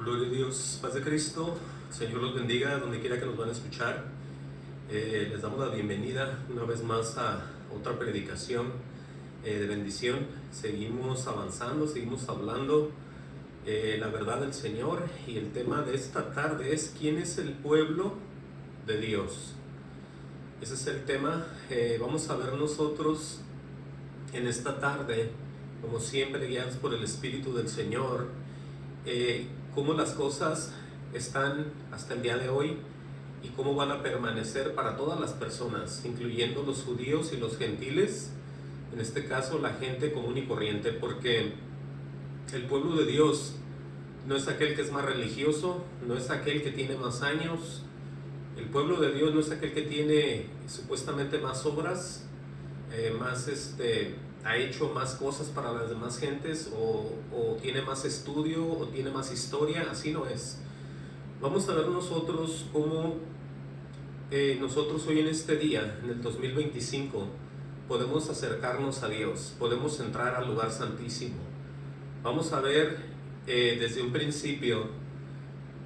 Gloria a Dios, paz de Cristo, Señor los bendiga donde quiera que nos van a escuchar. Les damos la bienvenida una vez más a otra predicación de bendición. Seguimos avanzando, seguimos hablando la verdad del Señor, y el tema de esta tarde es ¿quién es el pueblo de Dios? Ese es el tema. Vamos a ver nosotros en esta tarde, como siempre guiados por el Espíritu del Señor, cómo las cosas están hasta el día de hoy y cómo van a permanecer para todas las personas, incluyendo los judíos y los gentiles, en este caso la gente común y corriente, porque el pueblo de Dios no es aquel que es más religioso, no es aquel que tiene más años. El pueblo de Dios no es aquel que tiene supuestamente más obras, ha hecho más cosas para las demás gentes, o tiene más estudio, o tiene más historia. Así no es. Vamos a ver nosotros cómo nosotros hoy en este día, en el 2025, podemos acercarnos a Dios, podemos entrar al lugar santísimo. Vamos a ver desde un principio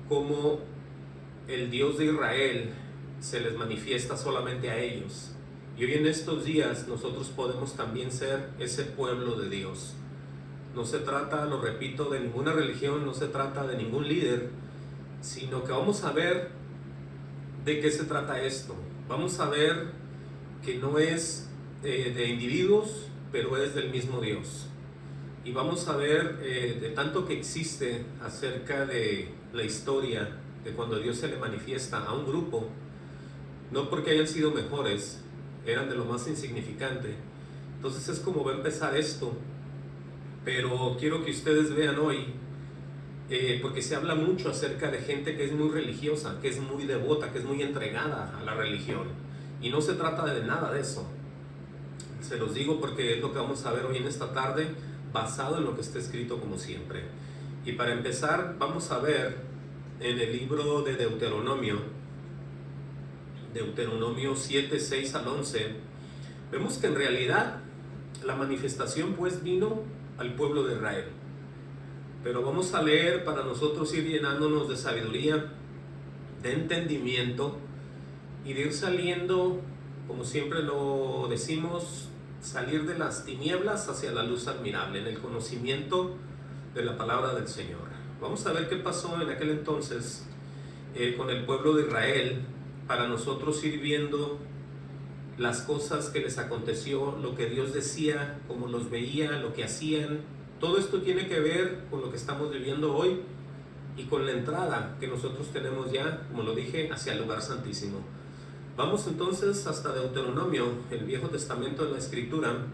cómo el Dios de Israel se les manifiesta solamente a ellos. Y hoy en estos días nosotros podemos también ser ese pueblo de Dios. No se trata, lo repito, de ninguna religión, no se trata de ningún líder, sino que vamos a ver de qué se trata esto. Vamos a ver que no es de individuos, pero es del mismo Dios. Y vamos a ver de tanto que existe acerca de la historia de cuando Dios se le manifiesta a un grupo, no porque hayan sido mejores, eran de lo más insignificante. Entonces es como va a empezar esto. Pero quiero que ustedes vean hoy, porque se habla mucho acerca de gente que es muy religiosa, que es muy devota, que es muy entregada a la religión, y no se trata de nada de eso. Se los digo porque es lo que vamos a ver hoy en esta tarde, basado en lo que está escrito como siempre. Y para empezar vamos a ver en el libro de Deuteronomio 7, 6 al 11, vemos que en realidad la manifestación pues vino al pueblo de Israel. Pero vamos a leer para nosotros ir llenándonos de sabiduría, de entendimiento, y de ir saliendo, como siempre lo decimos, salir de las tinieblas hacia la luz admirable, en el conocimiento de la palabra del Señor. Vamos a ver qué pasó en aquel entonces con el pueblo de Israel, para nosotros ir viendo las cosas que les aconteció, lo que Dios decía, cómo los veía, lo que hacían. Todo esto tiene que ver con lo que estamos viviendo hoy y con la entrada que nosotros tenemos ya, como lo dije, hacia el lugar santísimo. Vamos entonces hasta Deuteronomio, el Viejo Testamento de la Escritura,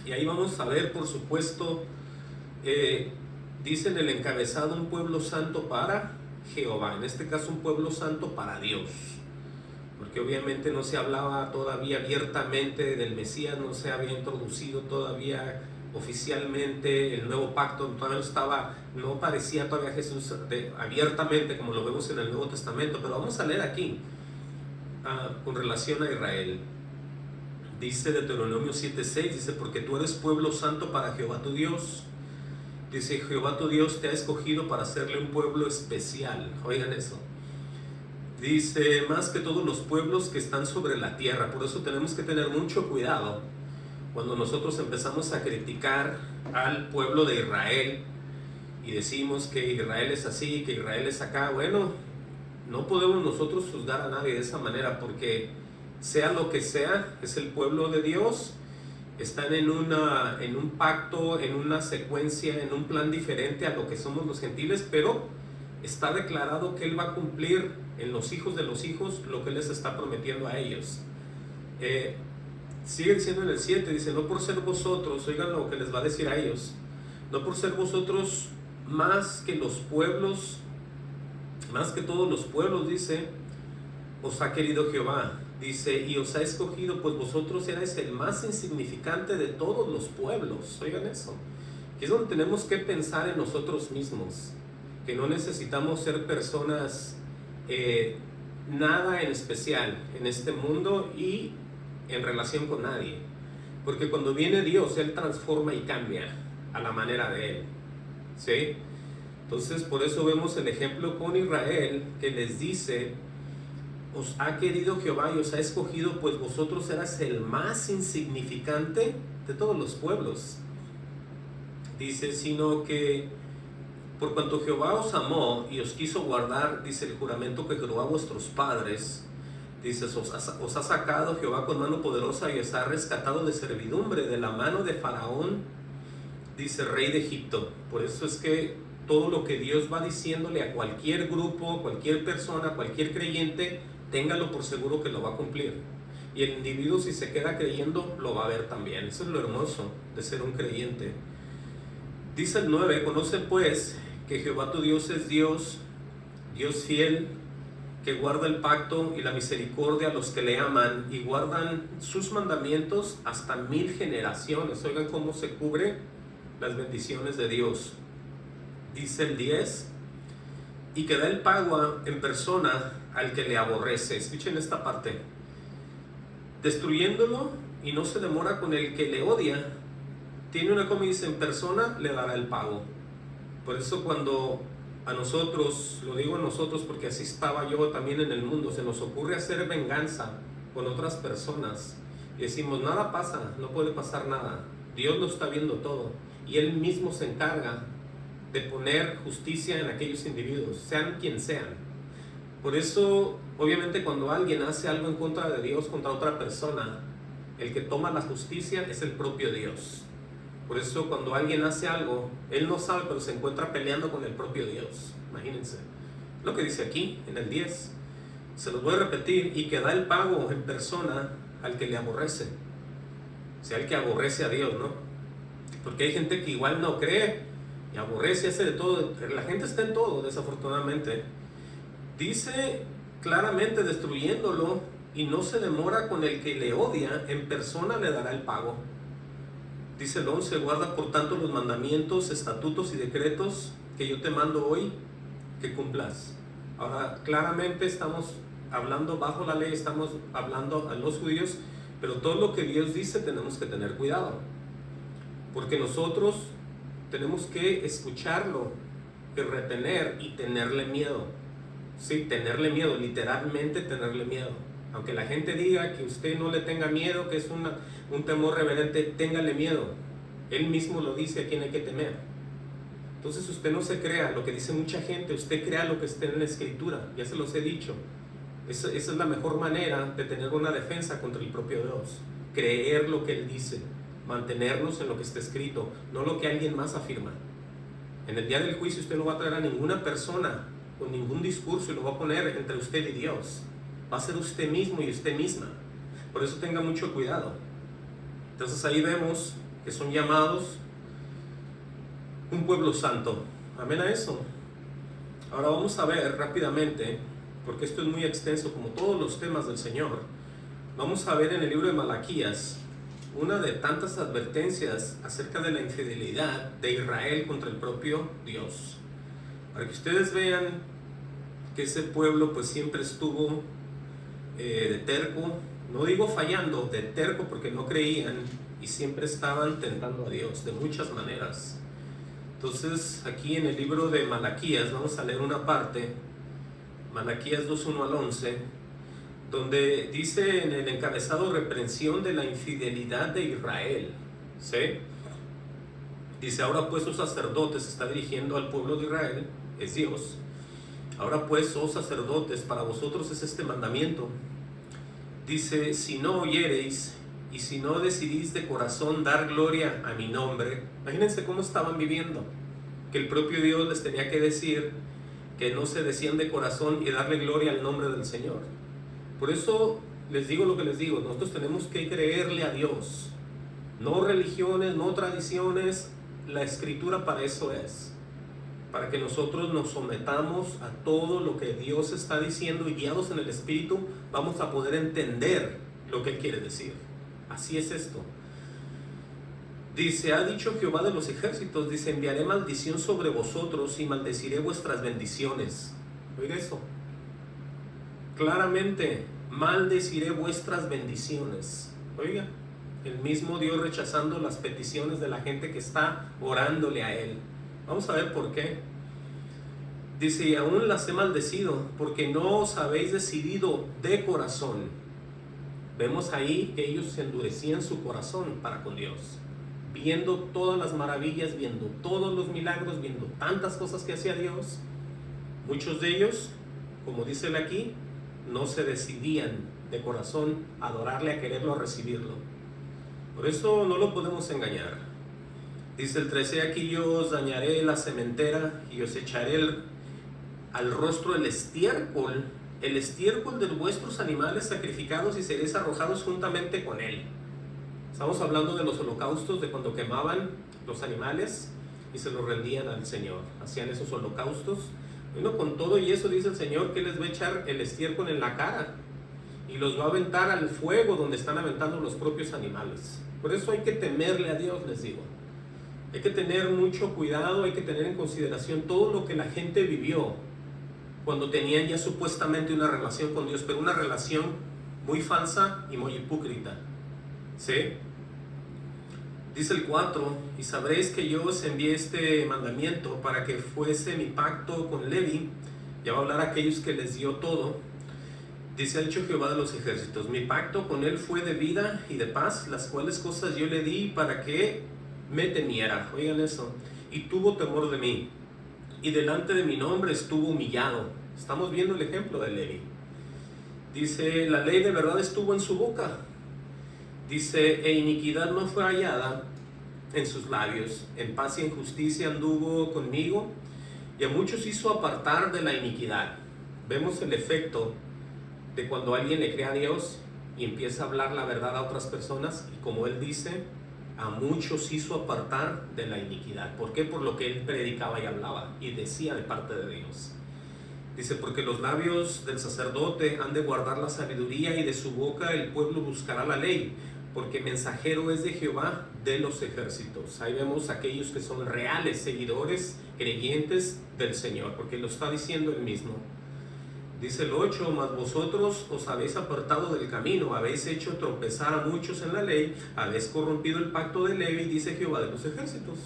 y ahí vamos a ver, por supuesto, dice en el encabezado: un pueblo santo para Jehová, en este caso un pueblo santo para Dios, porque obviamente no se hablaba todavía abiertamente del Mesías, no se había introducido todavía oficialmente el nuevo pacto, todavía no aparecía todavía Jesús abiertamente como lo vemos en el Nuevo Testamento. Pero vamos a leer aquí con relación a Israel. Dice Deuteronomio 7:6, dice: porque tú eres pueblo santo para Jehová tu Dios. Dice: Jehová tu Dios te ha escogido para hacerle un pueblo especial. Oigan eso. Dice: más que todos los pueblos que están sobre la tierra. Por eso tenemos que tener mucho cuidado cuando nosotros empezamos a criticar al pueblo de Israel y decimos que Israel es así, que Israel es acá. Bueno, no podemos nosotros juzgar a nadie de esa manera, porque sea lo que sea, es el pueblo de Dios. Están en un pacto, en una secuencia, en un plan diferente a lo que somos los gentiles, pero está declarado que Él va a cumplir en los hijos de los hijos lo que Él les está prometiendo a ellos. Sigue diciendo en el 7, dice: no por ser vosotros, oigan lo que les va a decir a ellos, no por ser vosotros más que los pueblos, más que todos los pueblos, dice, os ha querido Jehová. Dice: y os ha escogido, pues vosotros erais el más insignificante de todos los pueblos. Oigan eso, que es donde tenemos que pensar en nosotros mismos, que no necesitamos ser personas nada en especial en este mundo y en relación con nadie, porque cuando viene Dios, Él transforma y cambia a la manera de Él, ¿sí? Entonces por eso vemos el ejemplo con Israel, que les dice: os ha querido Jehová y os ha escogido, pues vosotros eras el más insignificante de todos los pueblos. Dice, sino que por cuanto Jehová os amó y os quiso guardar, dice, el juramento que juró a vuestros padres, dice, os ha sacado Jehová con mano poderosa y os ha rescatado de servidumbre, de la mano de Faraón, dice, rey de Egipto. Por eso es que todo lo que Dios va diciéndole a cualquier grupo, cualquier persona, cualquier creyente, téngalo por seguro que lo va a cumplir. Y el individuo, si se queda creyendo, lo va a ver también. Eso es lo hermoso de ser un creyente. Dice el 9, conoce pues que Jehová tu Dios es Dios, Dios fiel, que guarda el pacto y la misericordia a los que le aman y guardan sus mandamientos hasta 1000 generaciones. Oigan cómo se cubre las bendiciones de Dios. Dice el 10, y que da el pago en persona al que le aborrece. Escuchen esta parte. Destruyéndolo, y no se demora con el que le odia. Tiene una, como dice, en persona le dará el pago. Por eso cuando a nosotros, lo digo a nosotros porque así estaba yo también en el mundo, se nos ocurre hacer venganza con otras personas y decimos, nada pasa, no puede pasar nada, Dios lo está viendo todo y Él mismo se encarga de poner justicia en aquellos individuos, sean quien sean. Por eso, obviamente, cuando alguien hace algo en contra de Dios, contra otra persona, el que toma la justicia es el propio Dios. Por eso cuando alguien hace algo, él no sabe, pero se encuentra peleando con el propio Dios. Imagínense lo que dice aquí en el 10. Se los voy a repetir, y que da el pago en persona al que le aborrece. O sea, el que aborrece a Dios, ¿no? Porque hay gente que igual no cree y aborrece, hace de todo. La gente está en todo, desafortunadamente. Dice claramente, destruyéndolo, y no se demora con el que le odia, en persona le dará el pago. Dice el 11, guarda por tanto los mandamientos, estatutos y decretos que yo te mando hoy, que cumplas. Ahora, claramente estamos hablando bajo la ley, estamos hablando a los judíos, pero todo lo que Dios dice tenemos que tener cuidado, porque nosotros tenemos que escucharlo, que retener y tenerle miedo. Sí, tenerle miedo, literalmente tenerle miedo. Aunque la gente diga que usted no le tenga miedo, que es un temor reverente, téngale miedo. Él mismo lo dice a quien hay que temer. Entonces usted no se crea lo que dice mucha gente, usted crea lo que esté en la Escritura. Ya se los he dicho. Esa es la mejor manera de tener una defensa contra el propio Dios. Creer lo que Él dice, mantenernos en lo que está escrito, no lo que alguien más afirma. En el día del juicio usted no va a traer a ninguna persona con ningún discurso y lo va a poner entre usted y Dios. Va a ser usted mismo y usted misma. Por eso tenga mucho cuidado. Entonces ahí vemos que son llamados un pueblo santo. Amén a eso. Ahora vamos a ver rápidamente, porque esto es muy extenso como todos los temas del Señor. Vamos a ver en el libro de Malaquías una de tantas advertencias acerca de la infidelidad de Israel contra el propio Dios. Para que ustedes vean que ese pueblo pues siempre estuvo de terco, no digo fallando, de terco, porque no creían y siempre estaban tentando a Dios de muchas maneras. Entonces aquí en el libro de Malaquías vamos a leer una parte, Malaquías 2:1 al 11, donde dice en el encabezado reprensión de la infidelidad de Israel. ¿Sí? Dice, ahora pues, oh sacerdotes, se está dirigiendo al pueblo de Israel, es Dios. Ahora pues, oh sacerdotes, para vosotros es este mandamiento. Dice, si no oyereis y si no decidís de corazón dar gloria a mi nombre. Imagínense cómo estaban viviendo, que el propio Dios les tenía que decir que no se decían de corazón y darle gloria al nombre del Señor. Por eso les digo lo que les digo, nosotros tenemos que creerle a Dios, no religiones, no tradiciones. La Escritura para eso es, para que nosotros nos sometamos a todo lo que Dios está diciendo y guiados en el Espíritu vamos a poder entender lo que Él quiere decir. Así es esto. Dice, ha dicho Jehová de los ejércitos, dice, enviaré maldición sobre vosotros y maldeciré vuestras bendiciones. Oiga eso. Claramente, maldeciré vuestras bendiciones. Oiga, el mismo Dios rechazando las peticiones de la gente que está orándole a Él. Vamos a ver por qué. Dice, y aún las he maldecido, porque no os habéis decidido de corazón. Vemos ahí que ellos endurecían su corazón para con Dios, viendo todas las maravillas, viendo todos los milagros, viendo tantas cosas que hacía Dios. Muchos de ellos, como dice él aquí, no se decidían de corazón a adorarle, a quererlo, a recibirlo. Por eso no lo podemos engañar. Dice el 13, aquí yo os dañaré la sementera y os echaré al rostro el estiércol de vuestros animales sacrificados, y seréis arrojados juntamente con él. Estamos hablando de los holocaustos, de cuando quemaban los animales y se los rendían al Señor. Hacían esos holocaustos. Bueno, con todo y eso dice el Señor que les va a echar el estiércol en la cara y los va a aventar al fuego donde están aventando los propios animales. Por eso hay que temerle a Dios, les digo. Hay que tener mucho cuidado, hay que tener en consideración todo lo que la gente vivió cuando tenían ya supuestamente una relación con Dios, pero una relación muy falsa y muy hipócrita. ¿Sí? Dice el 4, y sabréis que yo os envié este mandamiento para que fuese mi pacto con Levi. Ya va a hablar a aquellos que les dio todo. Dice, ha dicho Jehová de los ejércitos, mi pacto con él fue de vida y de paz, las cuales cosas yo le di para que me temiera. Oigan eso. Y tuvo temor de mí, y delante de mi nombre estuvo humillado. Estamos viendo el ejemplo de Levi. Dice, la ley de verdad estuvo en su boca. Dice, e iniquidad no fue hallada en sus labios. En paz y en justicia anduvo conmigo, y a muchos hizo apartar de la iniquidad. Vemos el efecto de cuando alguien le cree a Dios y empieza a hablar la verdad a otras personas, y como él dice, a muchos hizo apartar de la iniquidad. ¿Por qué? Por lo que él predicaba y hablaba y decía de parte de Dios. Dice, porque los labios del sacerdote han de guardar la sabiduría, y de su boca el pueblo buscará la ley, porque mensajero es de Jehová de los ejércitos. Ahí vemos aquellos que son reales seguidores, creyentes del Señor, porque lo está diciendo él mismo. Dice el 8, mas vosotros os habéis apartado del camino, habéis hecho tropezar a muchos en la ley, habéis corrompido el pacto de Levi, dice Jehová de los ejércitos.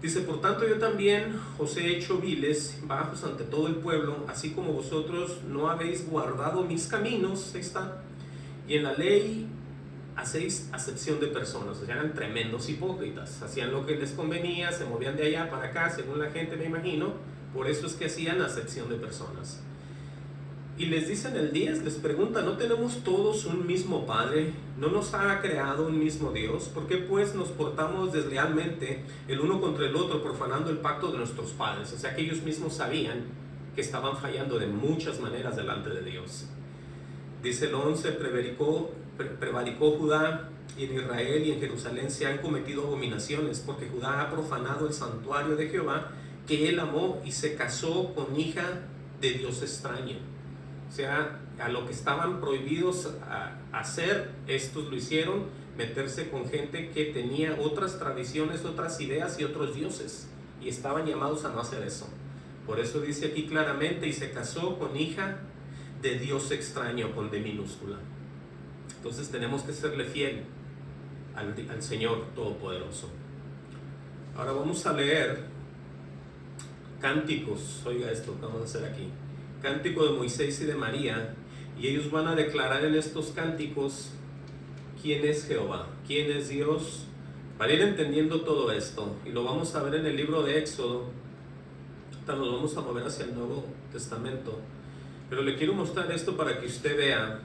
Dice, por tanto yo también os he hecho viles, bajos ante todo el pueblo, así como vosotros no habéis guardado mis caminos. Ahí está. Y en la ley hacéis acepción de personas. O sea, eran tremendos hipócritas, hacían lo que les convenía, se movían de allá para acá, según la gente, me imagino. Por eso es que hacían acepción de personas. Y les dicen el 10, les pregunta, ¿no tenemos todos un mismo Padre? ¿No nos ha creado un mismo Dios? ¿Por qué pues nos portamos deslealmente el uno contra el otro, profanando el pacto de nuestros padres? O sea que ellos mismos sabían que estaban fallando de muchas maneras delante de Dios. Dice el 11, prevaricó Judá, y en Israel y en Jerusalén se han cometido abominaciones, porque Judá ha profanado el santuario de Jehová, que él amó, y se casó con hija de Dios extraño. O sea, a lo que estaban prohibidos a hacer, estos lo hicieron, meterse con gente que tenía otras tradiciones, otras ideas y otros dioses, y estaban llamados a no hacer eso. Por eso dice aquí claramente, y se casó con hija de Dios extraño, con D minúscula. Entonces tenemos que serle fiel al Señor Todopoderoso. Ahora vamos a leer cánticos. Oiga esto que vamos a hacer aquí. Cántico de Moisés y de María, y ellos van a declarar en estos cánticos quién es Jehová, quién es Dios, para ir entendiendo todo esto. Y lo vamos a ver en el libro de Éxodo. Ahora nos vamos a mover hacia el Nuevo Testamento, pero le quiero mostrar esto para que usted vea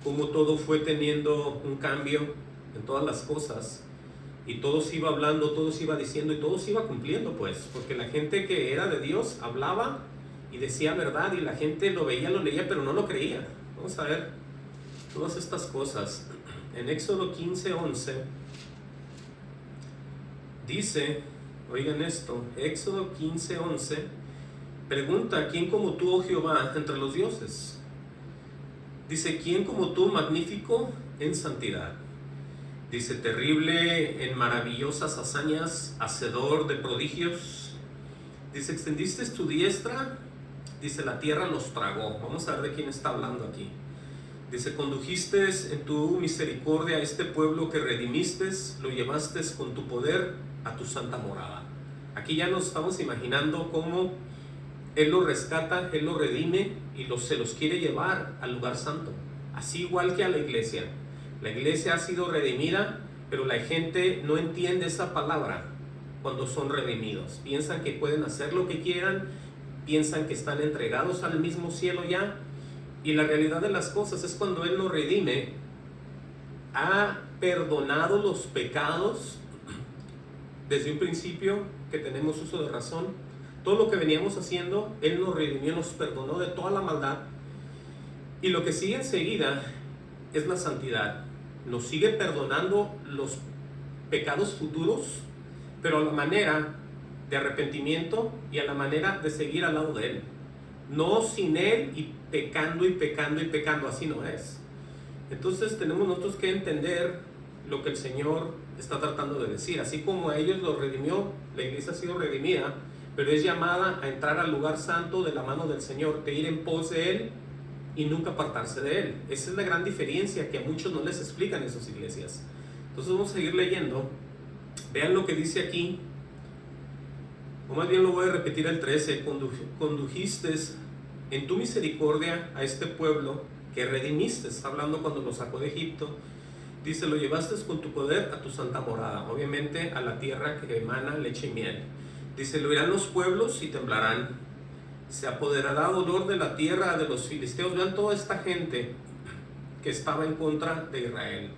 cómo todo fue teniendo un cambio en todas las cosas, y todo se iba hablando, todo se iba diciendo, y todo se iba cumpliendo, pues, porque la gente que era de Dios hablaba y decía verdad, y la gente lo veía, lo leía, pero no lo creía. Vamos a ver todas estas cosas. En Éxodo 15:11 dice, oigan esto, Éxodo 15:11, pregunta, ¿quién como tú, oh Jehová, entre los dioses? Dice, ¿quién como tú, magnífico en santidad? Dice, terrible en maravillosas hazañas, hacedor de prodigios. Dice, extendiste tu diestra. Dice, la tierra los tragó. Vamos a ver de quién está hablando aquí. Dice, condujiste en tu misericordia a este pueblo que redimiste, lo llevaste con tu poder a tu santa morada. Aquí ya nos estamos imaginando cómo Él los rescata, Él los redime y se los quiere llevar al lugar santo. Así igual que a la iglesia. La iglesia ha sido redimida, pero la gente no entiende esa palabra cuando son redimidos. Piensan que pueden hacer lo que quieran, piensan que están entregados al mismo cielo ya. Y la realidad de las cosas es cuando Él nos redime, ha perdonado los pecados desde un principio que tenemos uso de razón. Todo lo que veníamos haciendo, Él nos redimió, nos perdonó de toda la maldad. Y lo que sigue enseguida es la santidad. Nos sigue perdonando los pecados futuros, pero a la manera de arrepentimiento y a la manera de seguir al lado de Él. No sin Él y pecando y pecando y pecando, así no es. Entonces tenemos nosotros que entender lo que el Señor está tratando de decir. Así como a ellos los redimió, la iglesia ha sido redimida, pero es llamada a entrar al lugar santo de la mano del Señor, de ir en pos de Él y nunca apartarse de Él. Esa es la gran diferencia que a muchos no les explican en sus iglesias. Entonces vamos a seguir leyendo. Vean lo que dice aquí, o más bien lo voy a repetir el 13. Condujiste en tu misericordia a este pueblo que redimiste. Está hablando cuando lo sacó de Egipto. Dice, lo llevaste con tu poder a tu santa morada, obviamente a la tierra que emana leche y miel. Dice, lo oirán los pueblos y temblarán. Se apoderará dolor de la tierra de los filisteos. Vean toda esta gente que estaba en contra de Israel.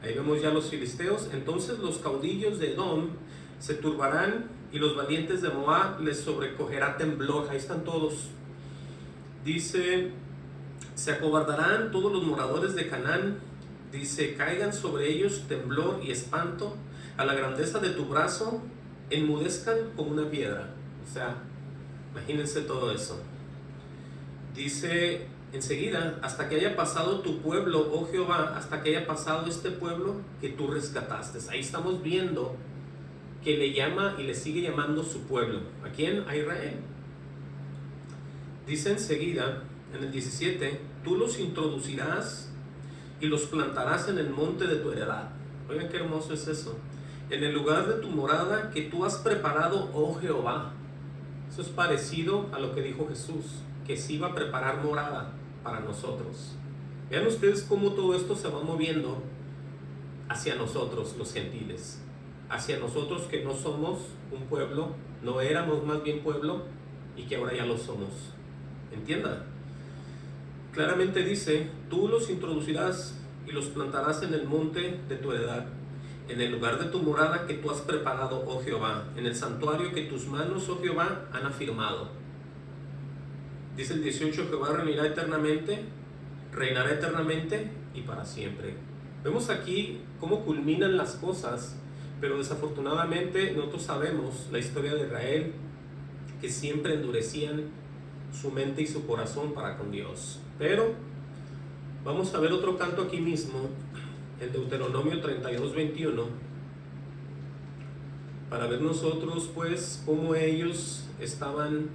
Ahí vemos ya los filisteos. Entonces los caudillos de Edom se turbarán y los valientes de Moab les sobrecogerá temblor. Ahí están todos. Dice, se acobardarán todos los moradores de Canaán. Dice, caigan sobre ellos temblor y espanto. A la grandeza de tu brazo enmudezcan como una piedra. O sea, imagínense todo eso. Dice enseguida, hasta que haya pasado tu pueblo, oh Jehová, hasta que haya pasado este pueblo que tú rescataste. Ahí estamos viendo que le llama y le sigue llamando su pueblo. ¿A quién? A Israel. Dice enseguida, en el 17, tú los introducirás y los plantarás en el monte de tu heredad. Oigan qué hermoso es eso. En el lugar de tu morada que tú has preparado, oh Jehová. Eso es parecido a lo que dijo Jesús, que se iba a preparar morada para nosotros. Vean ustedes cómo todo esto se va moviendo hacia nosotros, los gentiles. Hacia nosotros que no somos un pueblo, no éramos más bien pueblo, y que ahora ya lo somos. ¿Entiendan? Claramente dice, tú los introducirás y los plantarás en el monte de tu heredad, en el lugar de tu morada que tú has preparado, oh Jehová, en el santuario que tus manos, oh Jehová, han afirmado. Dice el 18, Jehová reinará eternamente y para siempre. Vemos aquí cómo culminan las cosas, pero desafortunadamente nosotros sabemos la historia de Israel, que siempre endurecían su mente y su corazón para con Dios. Pero vamos a ver otro canto aquí mismo, en Deuteronomio 32:21, para ver nosotros pues cómo ellos estaban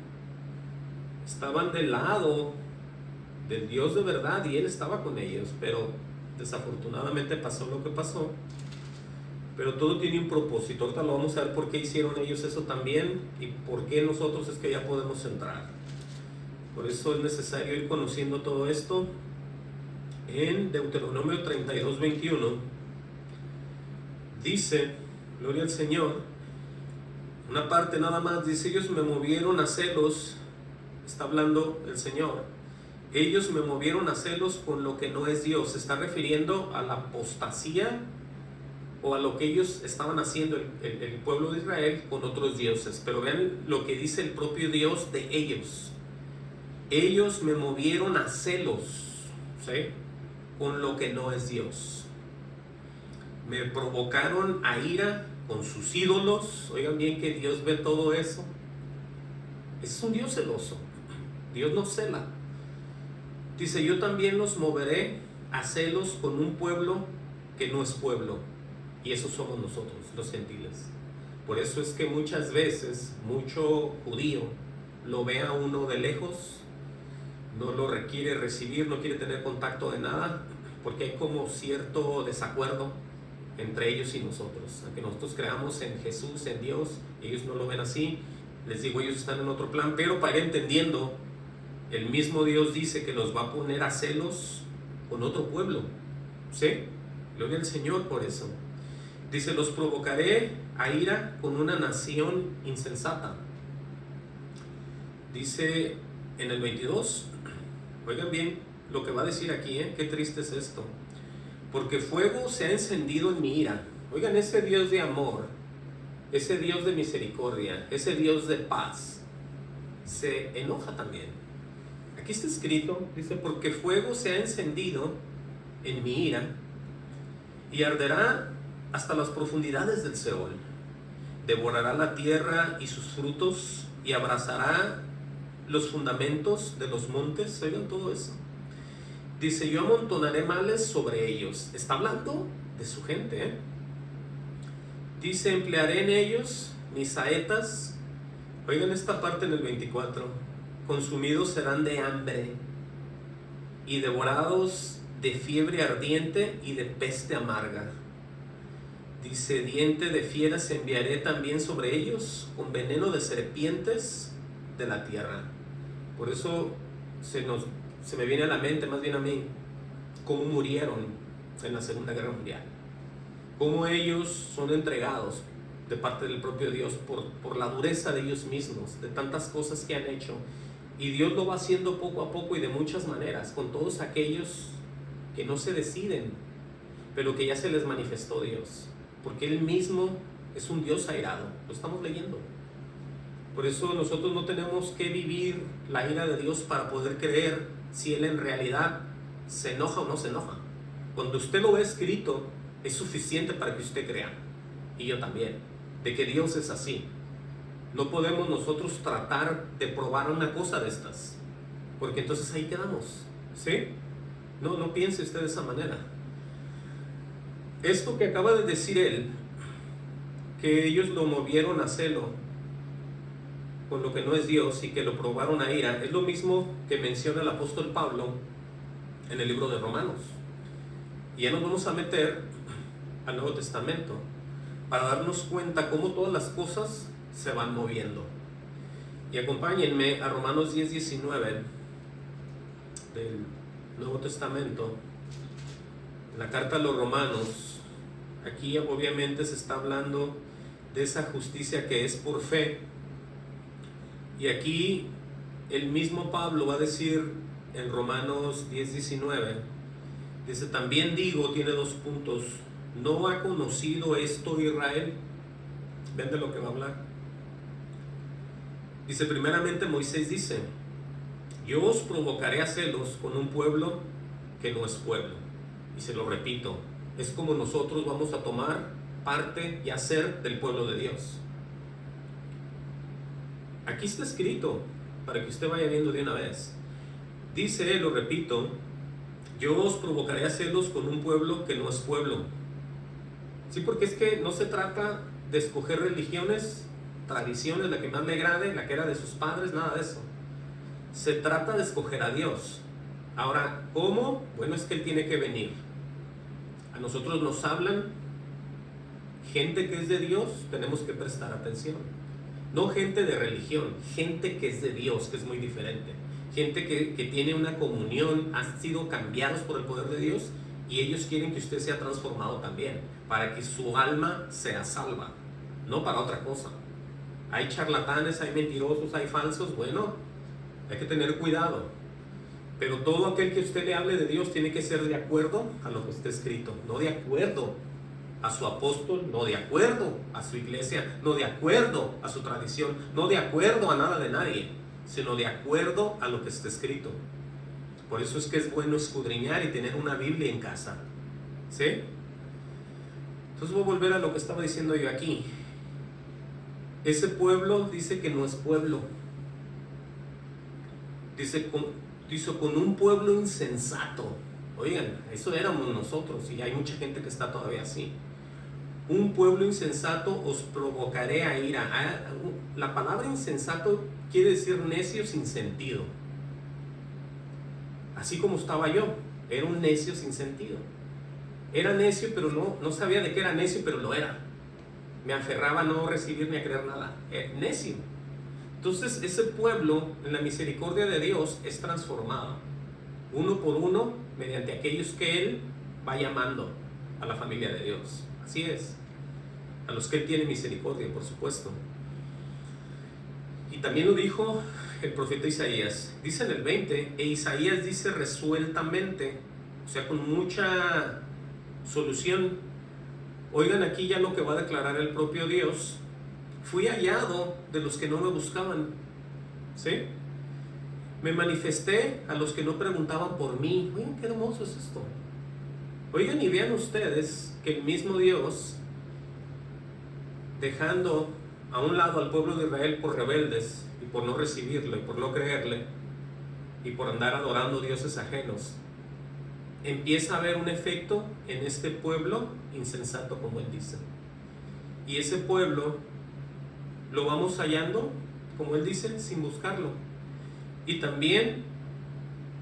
del lado del Dios de verdad y Él estaba con ellos, pero desafortunadamente pasó lo que pasó. Pero todo tiene un propósito. Ahorita lo vamos a ver por qué hicieron ellos eso también y por qué nosotros es que ya podemos entrar. Por eso es necesario ir conociendo todo esto. En Deuteronomio 32:21 dice, gloria al Señor, una parte nada más, dice, ellos me movieron a celos, está hablando el Señor, ellos me movieron a celos con lo que no es Dios. Se está refiriendo a la apostasía o a lo que ellos estaban haciendo el pueblo de Israel con otros dioses. Pero vean lo que dice el propio Dios de ellos. Ellos me movieron a celos, ¿sí?, con lo que no es Dios. Me provocaron a ira con sus ídolos. Oigan bien que Dios ve todo eso. Es un Dios celoso. Dios no cela. Dice, yo también los moveré a celos con un pueblo que no es pueblo. Y eso somos nosotros, los gentiles. Por eso es que muchas veces, mucho judío lo ve a uno de lejos, no lo requiere recibir, no quiere tener contacto de nada, porque hay como cierto desacuerdo entre ellos y nosotros. Aunque nosotros creamos en Jesús, en Dios, ellos no lo ven así. Les digo, ellos están en otro plan, pero para ir entendiendo, el mismo Dios dice que los va a poner a celos con otro pueblo. ¿Sí? Gloria al Señor por eso. Dice, los provocaré a ira con una nación insensata. Dice en el 22, oigan bien lo que va a decir aquí, qué triste es esto. Porque fuego se ha encendido en mi ira. Oigan, ese Dios de amor, ese Dios de misericordia, ese Dios de paz, se enoja también. Aquí está escrito, dice, porque fuego se ha encendido en mi ira y arderá hasta las profundidades del Seol. Devorará la tierra y sus frutos y abrazará los fundamentos de los montes. Oigan todo eso. Dice, yo amontonaré males sobre ellos. Está hablando de su gente, Dice, emplearé en ellos mis saetas. Oigan esta parte en el 24. Consumidos serán de hambre y devorados de fiebre ardiente y de peste amarga. Dice, diente de fieras enviaré también sobre ellos, con veneno de serpientes de la tierra. Por eso se me viene a la mente, más bien a mí, cómo murieron en la Segunda Guerra Mundial. Cómo ellos son entregados de parte del propio Dios por la dureza de ellos mismos, de tantas cosas que han hecho. Y Dios lo va haciendo poco a poco y de muchas maneras, con todos aquellos que no se deciden, pero que ya se les manifestó Dios. Porque Él mismo es un Dios airado, lo estamos leyendo. Por eso nosotros no tenemos que vivir la ira de Dios para poder creer si Él en realidad se enoja o no se enoja. Cuando usted lo ve escrito, es suficiente para que usted crea, y yo también, de que Dios es así. No podemos nosotros tratar de probar una cosa de estas, porque entonces ahí quedamos, ¿sí? No piense usted de esa manera. Esto que acaba de decir él, que ellos lo movieron a celo con lo que no es Dios y que lo probaron a ira, es lo mismo que menciona el apóstol Pablo en el libro de Romanos. Y ya nos vamos a meter al Nuevo Testamento para darnos cuenta cómo todas las cosas se van moviendo. Y acompáñenme a Romanos 10:19 del Nuevo Testamento, la carta a los Romanos. Aquí obviamente se está hablando de esa justicia que es por fe, y aquí el mismo Pablo va a decir en Romanos 10:19, dice, también digo, tiene 2 puntos, ¿no ha conocido esto Israel? ¿Ven de lo que va a hablar? Dice, primeramente Moisés dice, yo os provocaré a celos con un pueblo que no es pueblo. Y se lo repito, es como nosotros vamos a tomar parte y hacer del pueblo de Dios. Aquí está escrito, para que usted vaya viendo de una vez. Dice, lo repito, yo os provocaré a celos con un pueblo que no es pueblo. Sí, porque es que no se trata de escoger religiones, tradiciones, la que más le agrade, la que era de sus padres, nada de eso. Se trata de escoger a Dios. Ahora, ¿cómo? Bueno, es que Él tiene que venir. A nosotros nos hablan gente que es de Dios, tenemos que prestar atención. No gente de religión, gente que es de Dios, que es muy diferente. Gente que tiene una comunión, han sido cambiados por el poder de Dios, y ellos quieren que usted sea transformado también, para que su alma sea salva, no para otra cosa. Hay charlatanes, hay mentirosos, hay falsos, bueno, hay que tener cuidado. Pero todo aquel que usted le hable de Dios tiene que ser de acuerdo a lo que está escrito, no de acuerdo a su apóstol, no de acuerdo a su iglesia, no de acuerdo a su tradición, no de acuerdo a nada de nadie, sino de acuerdo a lo que está escrito. Por eso es que es bueno escudriñar y tener una Biblia en casa, ¿sí? Entonces voy a volver a lo que estaba diciendo yo aquí. Ese pueblo dice que no es pueblo. Dice con un pueblo insensato. Oigan, eso éramos nosotros y hay mucha gente que está todavía así. Un pueblo insensato os provocaré a ira. La palabra insensato quiere decir necio sin sentido. Así como estaba yo, era un necio sin sentido. Era necio, pero no sabía de qué era necio, pero lo era. Me aferraba a no recibir ni a creer nada. Necio. Entonces ese pueblo, en la misericordia de Dios, es transformado uno por uno mediante aquellos que Él va llamando a la familia de Dios. Así es. A los que Él tiene misericordia, por supuesto. Y también lo dijo el profeta Isaías. Dice en el 20, e Isaías dice resueltamente, o sea, con mucha solución. Oigan aquí ya lo que va a declarar el propio Dios. Fui hallado de los que no me buscaban. ¿Sí? Me manifesté a los que no preguntaban por mí. Oigan, qué hermoso es esto. Oigan y vean ustedes que el mismo Dios, dejando a un lado al pueblo de Israel por rebeldes y por no recibirlo y por no creerle y por andar adorando dioses ajenos, empieza a haber un efecto en este pueblo insensato, como Él dice. Y ese pueblo lo vamos hallando, como Él dice, sin buscarlo. Y también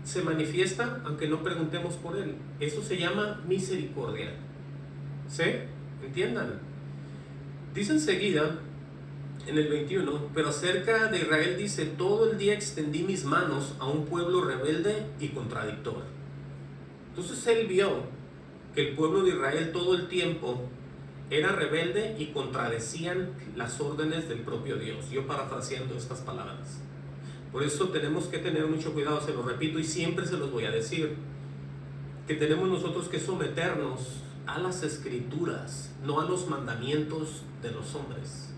se manifiesta aunque no preguntemos por Él. Eso se llama misericordia. ¿Sí? ¿Entiendan? Dice enseguida, en el 21, pero acerca de Israel dice, todo el día extendí mis manos a un pueblo rebelde y contradictor. Entonces Él vio que el pueblo de Israel todo el tiempo era rebelde y contradecían las órdenes del propio Dios. Yo parafraseando estas palabras. Por eso tenemos que tener mucho cuidado, se lo repito y siempre se los voy a decir, que tenemos nosotros que someternos a las escrituras, no a los mandamientos de los hombres.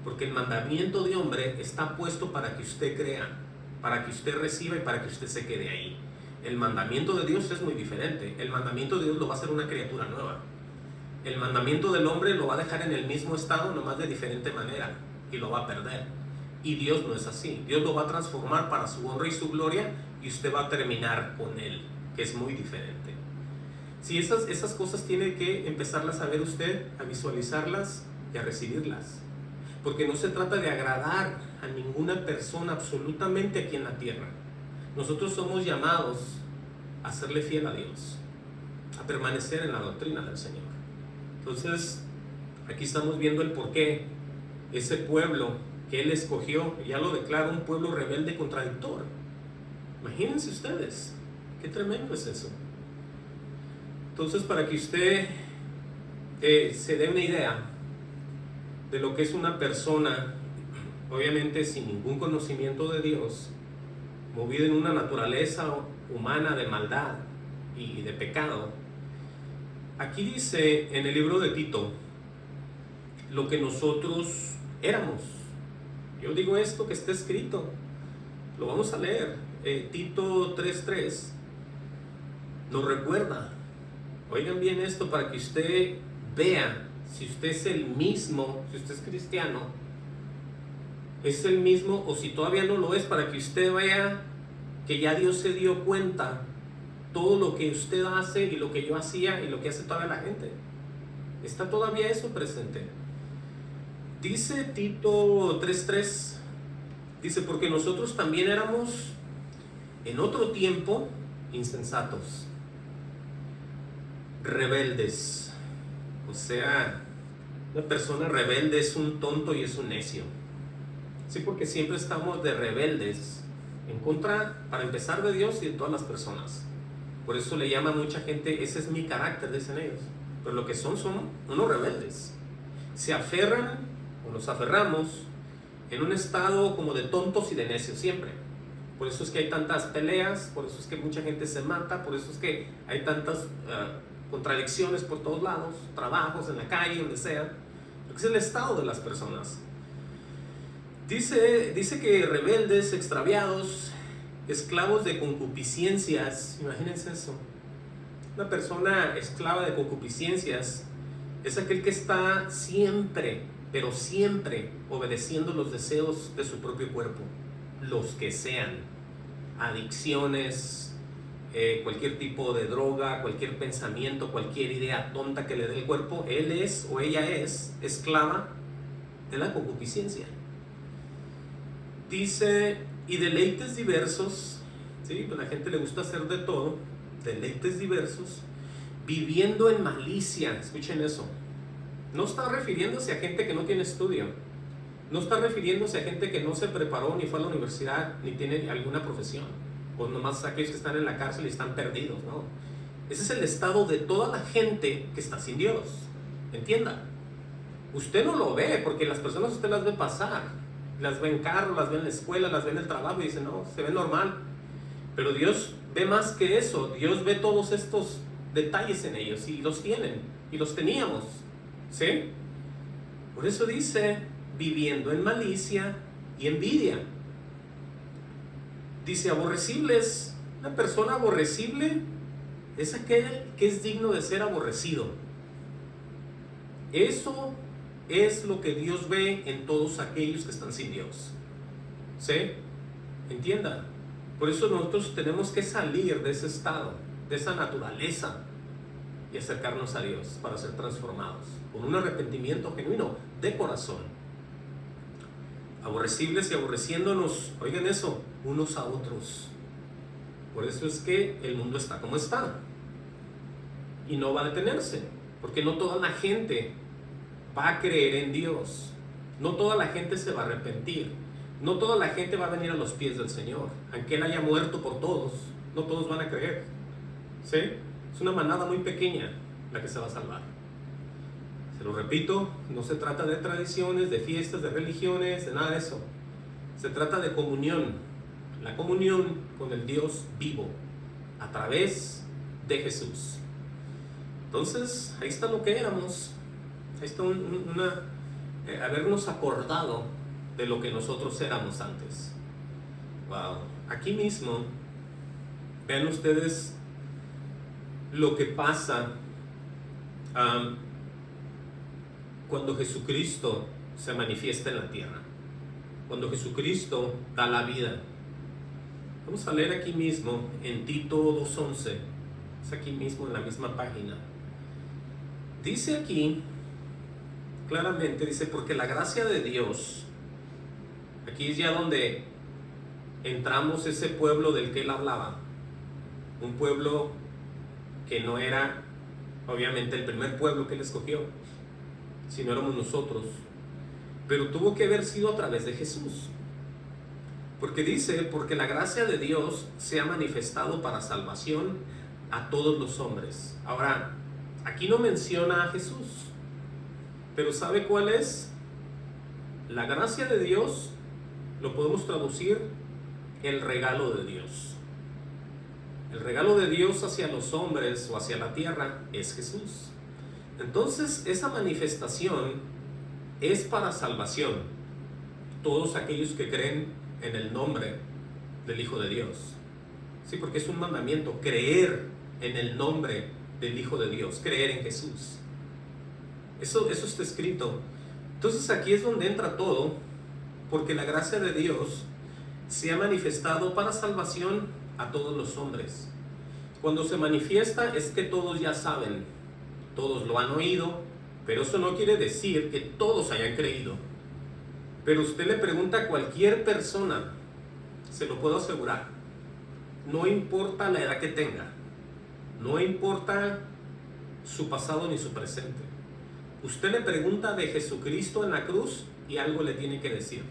Porque el mandamiento de hombre está puesto para que usted crea, para que usted reciba y para que usted se quede ahí. El mandamiento de Dios es muy diferente. El mandamiento de Dios lo va a hacer una criatura nueva. El mandamiento del hombre lo va a dejar en el mismo estado, nomás de diferente manera, y lo va a perder. Y Dios no es así. Dios lo va a transformar para su honra y su gloria, y usted va a terminar con Él, que es muy diferente. Si esas cosas tiene que empezarlas a ver usted, a visualizarlas y a recibirlas. Porque no se trata de agradar a ninguna persona absolutamente aquí en la tierra. Nosotros somos llamados a serle fiel a Dios, a permanecer en la doctrina del Señor. Entonces, aquí estamos viendo el porqué ese pueblo que Él escogió, ya lo declara un pueblo rebelde y contradictor. Imagínense ustedes, qué tremendo es eso. Entonces, para que usted se dé una idea de lo que es una persona, obviamente sin ningún conocimiento de Dios, movida en una naturaleza humana de maldad y de pecado. Aquí dice en el libro de Tito lo que nosotros éramos. Yo digo esto que está escrito, lo vamos a leer. Tito 3:3 nos recuerda. Oigan bien esto para que usted vea si usted es el mismo, si usted es cristiano, es el mismo, o si todavía no lo es, para que usted vea que ya Dios se dio cuenta todo lo que usted hace y lo que yo hacía y lo que hace toda la gente. Está todavía eso presente. Dice Tito 3:3, dice, porque nosotros también éramos en otro tiempo insensatos, rebeldes. O sea, una persona rebelde es un tonto y es un necio. Sí, porque siempre estamos de rebeldes en contra, para empezar, de Dios y de todas las personas. Por eso le llama a mucha gente, ese es mi carácter, dicen ellos. Pero lo que son unos rebeldes. Se aferran, o nos aferramos, en un estado como de tontos y de necios siempre. Por eso es que hay tantas peleas, por eso es que mucha gente se mata, por eso es que hay tantas contradicciones por todos lados, trabajos en la calle, donde sea. Porque es el estado de las personas. Dice que rebeldes, extraviados, esclavos de concupiscencias. Imagínense eso. Una persona esclava de concupiscencias es aquel que está siempre, pero siempre, obedeciendo los deseos de su propio cuerpo, los que sean, adicciones, cualquier tipo de droga, cualquier pensamiento, cualquier idea tonta que le dé el cuerpo. Él es o ella es esclava de la concupiscencia. Dice, y deleites diversos, ¿sí? Pues a la gente le gusta hacer de todo, deleites diversos, viviendo en malicia. Escuchen eso. No está refiriéndose a gente que no tiene estudio. No está refiriéndose a gente que no se preparó ni fue a la universidad ni tiene alguna profesión. O nomás aquellos que están en la cárcel y están perdidos, ¿no? Ese es el estado de toda la gente que está sin Dios. Entienda. Usted no lo ve porque las personas usted las ve pasar. Las ve en carro, las ve en la escuela, las ve en el trabajo y dice, no, se ve normal. Pero Dios ve más que eso. Dios ve todos estos detalles en ellos y los tienen y los teníamos. ¿Sí? Por eso dice, viviendo en malicia y envidia. Dice, aborrecibles. Una persona aborrecible es aquel que es digno de ser aborrecido. Eso es lo que Dios ve en todos aquellos que están sin Dios. ¿Sí? Entienda. Por eso nosotros tenemos que salir de ese estado, de esa naturaleza y acercarnos a Dios para ser transformados con un arrepentimiento genuino de corazón. Aborrecibles y aborreciéndonos, oigan eso, unos a otros. Por eso es que el mundo está como está y no va a detenerse, porque no toda la gente va a creer en Dios, no toda la gente se va a arrepentir, no toda la gente va a venir a los pies del Señor, aunque Él haya muerto por todos, no todos van a creer. ¿Sí? Es una manada muy pequeña la que se va a salvar. Se lo repito, no se trata de tradiciones, de fiestas, de religiones, de nada de eso. Se trata de comunión, la comunión con el Dios vivo a través de Jesús. Entonces, ahí está lo que éramos. Ahí está habernos acordado de lo que nosotros éramos antes. Wow. Aquí mismo, vean ustedes lo que pasa cuando Jesucristo se manifiesta en la tierra. Cuando Jesucristo da la vida. Vamos a leer aquí mismo en Tito 2:11. Es aquí mismo en la misma página. Dice aquí claramente, dice, porque la gracia de Dios, aquí es ya donde entramos ese pueblo del que él hablaba, un pueblo que no era obviamente el primer pueblo que él escogió, sino éramos nosotros, pero tuvo que haber sido a través de Jesús, porque dice, porque la gracia de Dios se ha manifestado para salvación a todos los hombres. Ahora, aquí no menciona a Jesús, pero ¿sabe cuál es? La gracia de Dios lo podemos traducir el regalo de Dios. El regalo de Dios hacia los hombres o hacia la tierra es Jesús. Entonces, esa manifestación es para salvación. Todos aquellos que creen en el nombre del Hijo de Dios. Sí, porque es un mandamiento, creer en el nombre del Hijo de Dios, creer en Jesús. Eso está escrito. Entonces aquí es donde entra todo, porque la gracia de Dios se ha manifestado para salvación a todos los hombres. Cuando se manifiesta es que todos ya saben, todos lo han oído, pero eso no quiere decir que todos hayan creído. Pero usted le pregunta a cualquier persona, se lo puedo asegurar, no importa la edad que tenga, no importa su pasado ni su presente. Usted le pregunta de Jesucristo en la cruz y algo le tiene que decir.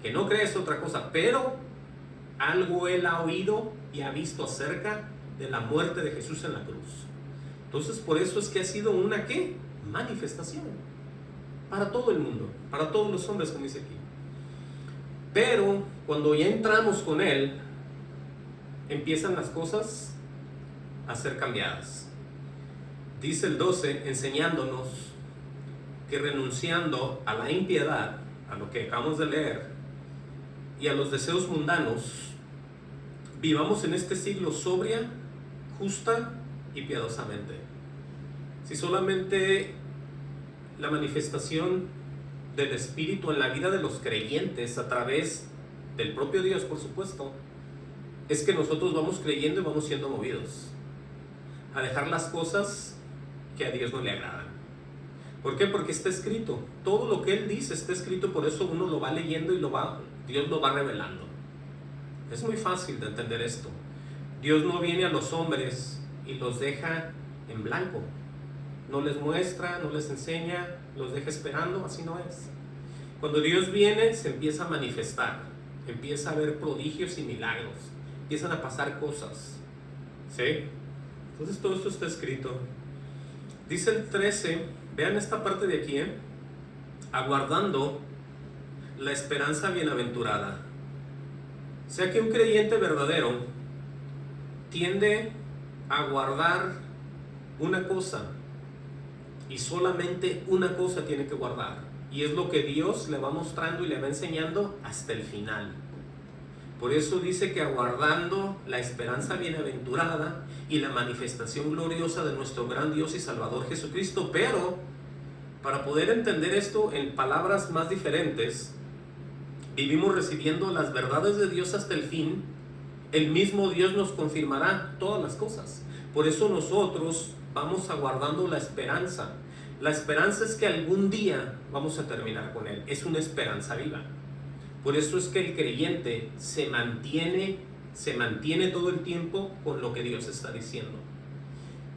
Que no cree es otra cosa, pero algo él ha oído y ha visto acerca de la muerte de Jesús en la cruz. Entonces, por eso es que ha sido una ¿qué? Manifestación para todo el mundo, para todos los hombres, como dice aquí. Pero cuando ya entramos con él, empiezan las cosas a ser cambiadas. Dice el 12, enseñándonos que renunciando a la impiedad, a lo que acabamos de leer, y a los deseos mundanos, vivamos en este siglo sobria, justa y piadosamente. Si solamente la manifestación del Espíritu en la vida de los creyentes a través del propio Dios, por supuesto, es que nosotros vamos creyendo y vamos siendo movidos a dejar las cosas que a Dios no le agradan. ¿Por qué? Porque está escrito. Todo lo que Él dice está escrito, por eso uno lo va leyendo y Dios lo va revelando. Es muy fácil de entender esto. Dios no viene a los hombres y los deja en blanco. No les muestra, no les enseña, los deja esperando. Así no es. Cuando Dios viene, se empieza a manifestar, empieza a haber prodigios y milagros, empiezan a pasar cosas, ¿sí? Entonces todo esto está escrito. Dice el 13, vean esta parte de aquí, aguardando la esperanza bienaventurada. O sea que un creyente verdadero tiende a guardar una cosa, y solamente una cosa tiene que guardar, y es lo que Dios le va mostrando y le va enseñando hasta el final. Por eso dice que aguardando la esperanza bienaventurada y la manifestación gloriosa de nuestro gran Dios y Salvador Jesucristo. Pero para poder entender esto en palabras más diferentes, vivimos recibiendo las verdades de Dios hasta el fin. El mismo Dios nos confirmará todas las cosas. Por eso nosotros vamos aguardando la esperanza. La esperanza es que algún día vamos a terminar con Él. Es una esperanza viva. Por eso es que el creyente se mantiene todo el tiempo con lo que Dios está diciendo.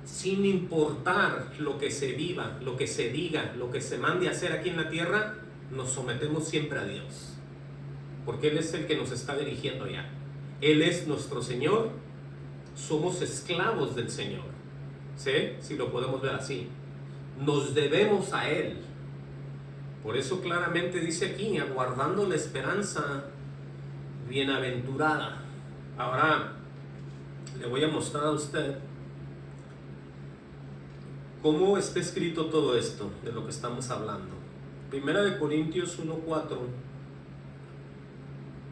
Sin importar lo que se viva, lo que se diga, lo que se mande a hacer aquí en la tierra, nos sometemos siempre a Dios. Porque Él es el que nos está dirigiendo ya. Él es nuestro Señor. Somos esclavos del Señor. ¿Sí? Si lo podemos ver así. Nos debemos a Él. Por eso claramente dice aquí, aguardando la esperanza bienaventurada. Ahora le voy a mostrar a usted cómo está escrito todo esto de lo que estamos hablando. Primera de Corintios 1:4.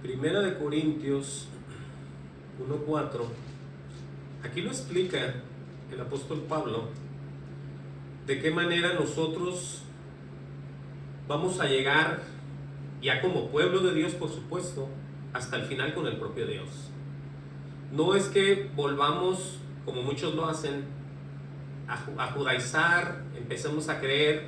Primera de Corintios 1:4. Aquí lo explica el apóstol Pablo de qué manera nosotros vamos a llegar, ya como pueblo de Dios, por supuesto, hasta el final con el propio Dios. No es que volvamos, como muchos lo hacen, a judaizar, empecemos a creer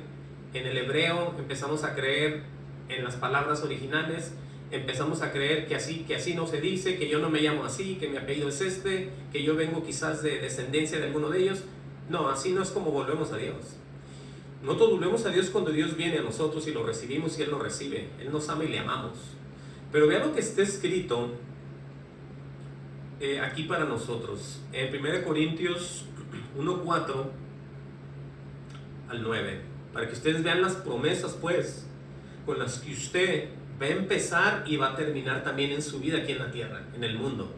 en el hebreo, empezamos a creer en las palabras originales, empezamos a creer que así no se dice, que yo no me llamo así, que mi apellido es este, que yo vengo quizás de descendencia de alguno de ellos. No, así no es como volvemos a Dios. Nosotros volvemos a Dios cuando Dios viene a nosotros y lo recibimos y Él lo recibe. Él nos ama y le amamos. Pero vean lo que está escrito aquí para nosotros. En 1 Corintios 1:4 al 9. Para que ustedes vean las promesas, pues, con las que usted va a empezar y va a terminar también en su vida aquí en la tierra, en el mundo.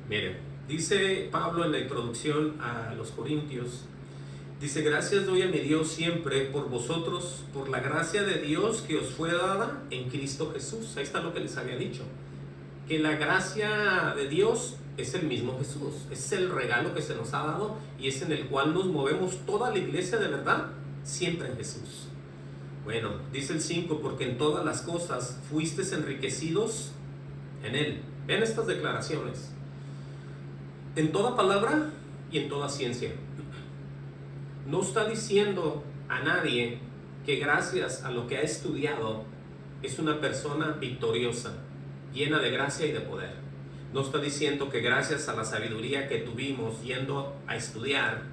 Miren, dice Pablo en la introducción a los Corintios, dice: gracias doy a mi Dios siempre por vosotros, por la gracia de Dios que os fue dada en Cristo Jesús. Ahí está lo que les había dicho, que la gracia de Dios es el mismo Jesús, es el regalo que se nos ha dado y es en el cual nos movemos toda la iglesia de verdad, siempre en Jesús. Bueno, dice el 5, porque en todas las cosas fuisteis enriquecidos en Él. Vean estas declaraciones: en toda palabra y en toda ciencia. No está diciendo a nadie que gracias a lo que ha estudiado es una persona victoriosa, llena de gracia y de poder. No está diciendo que gracias a la sabiduría que tuvimos yendo a estudiar,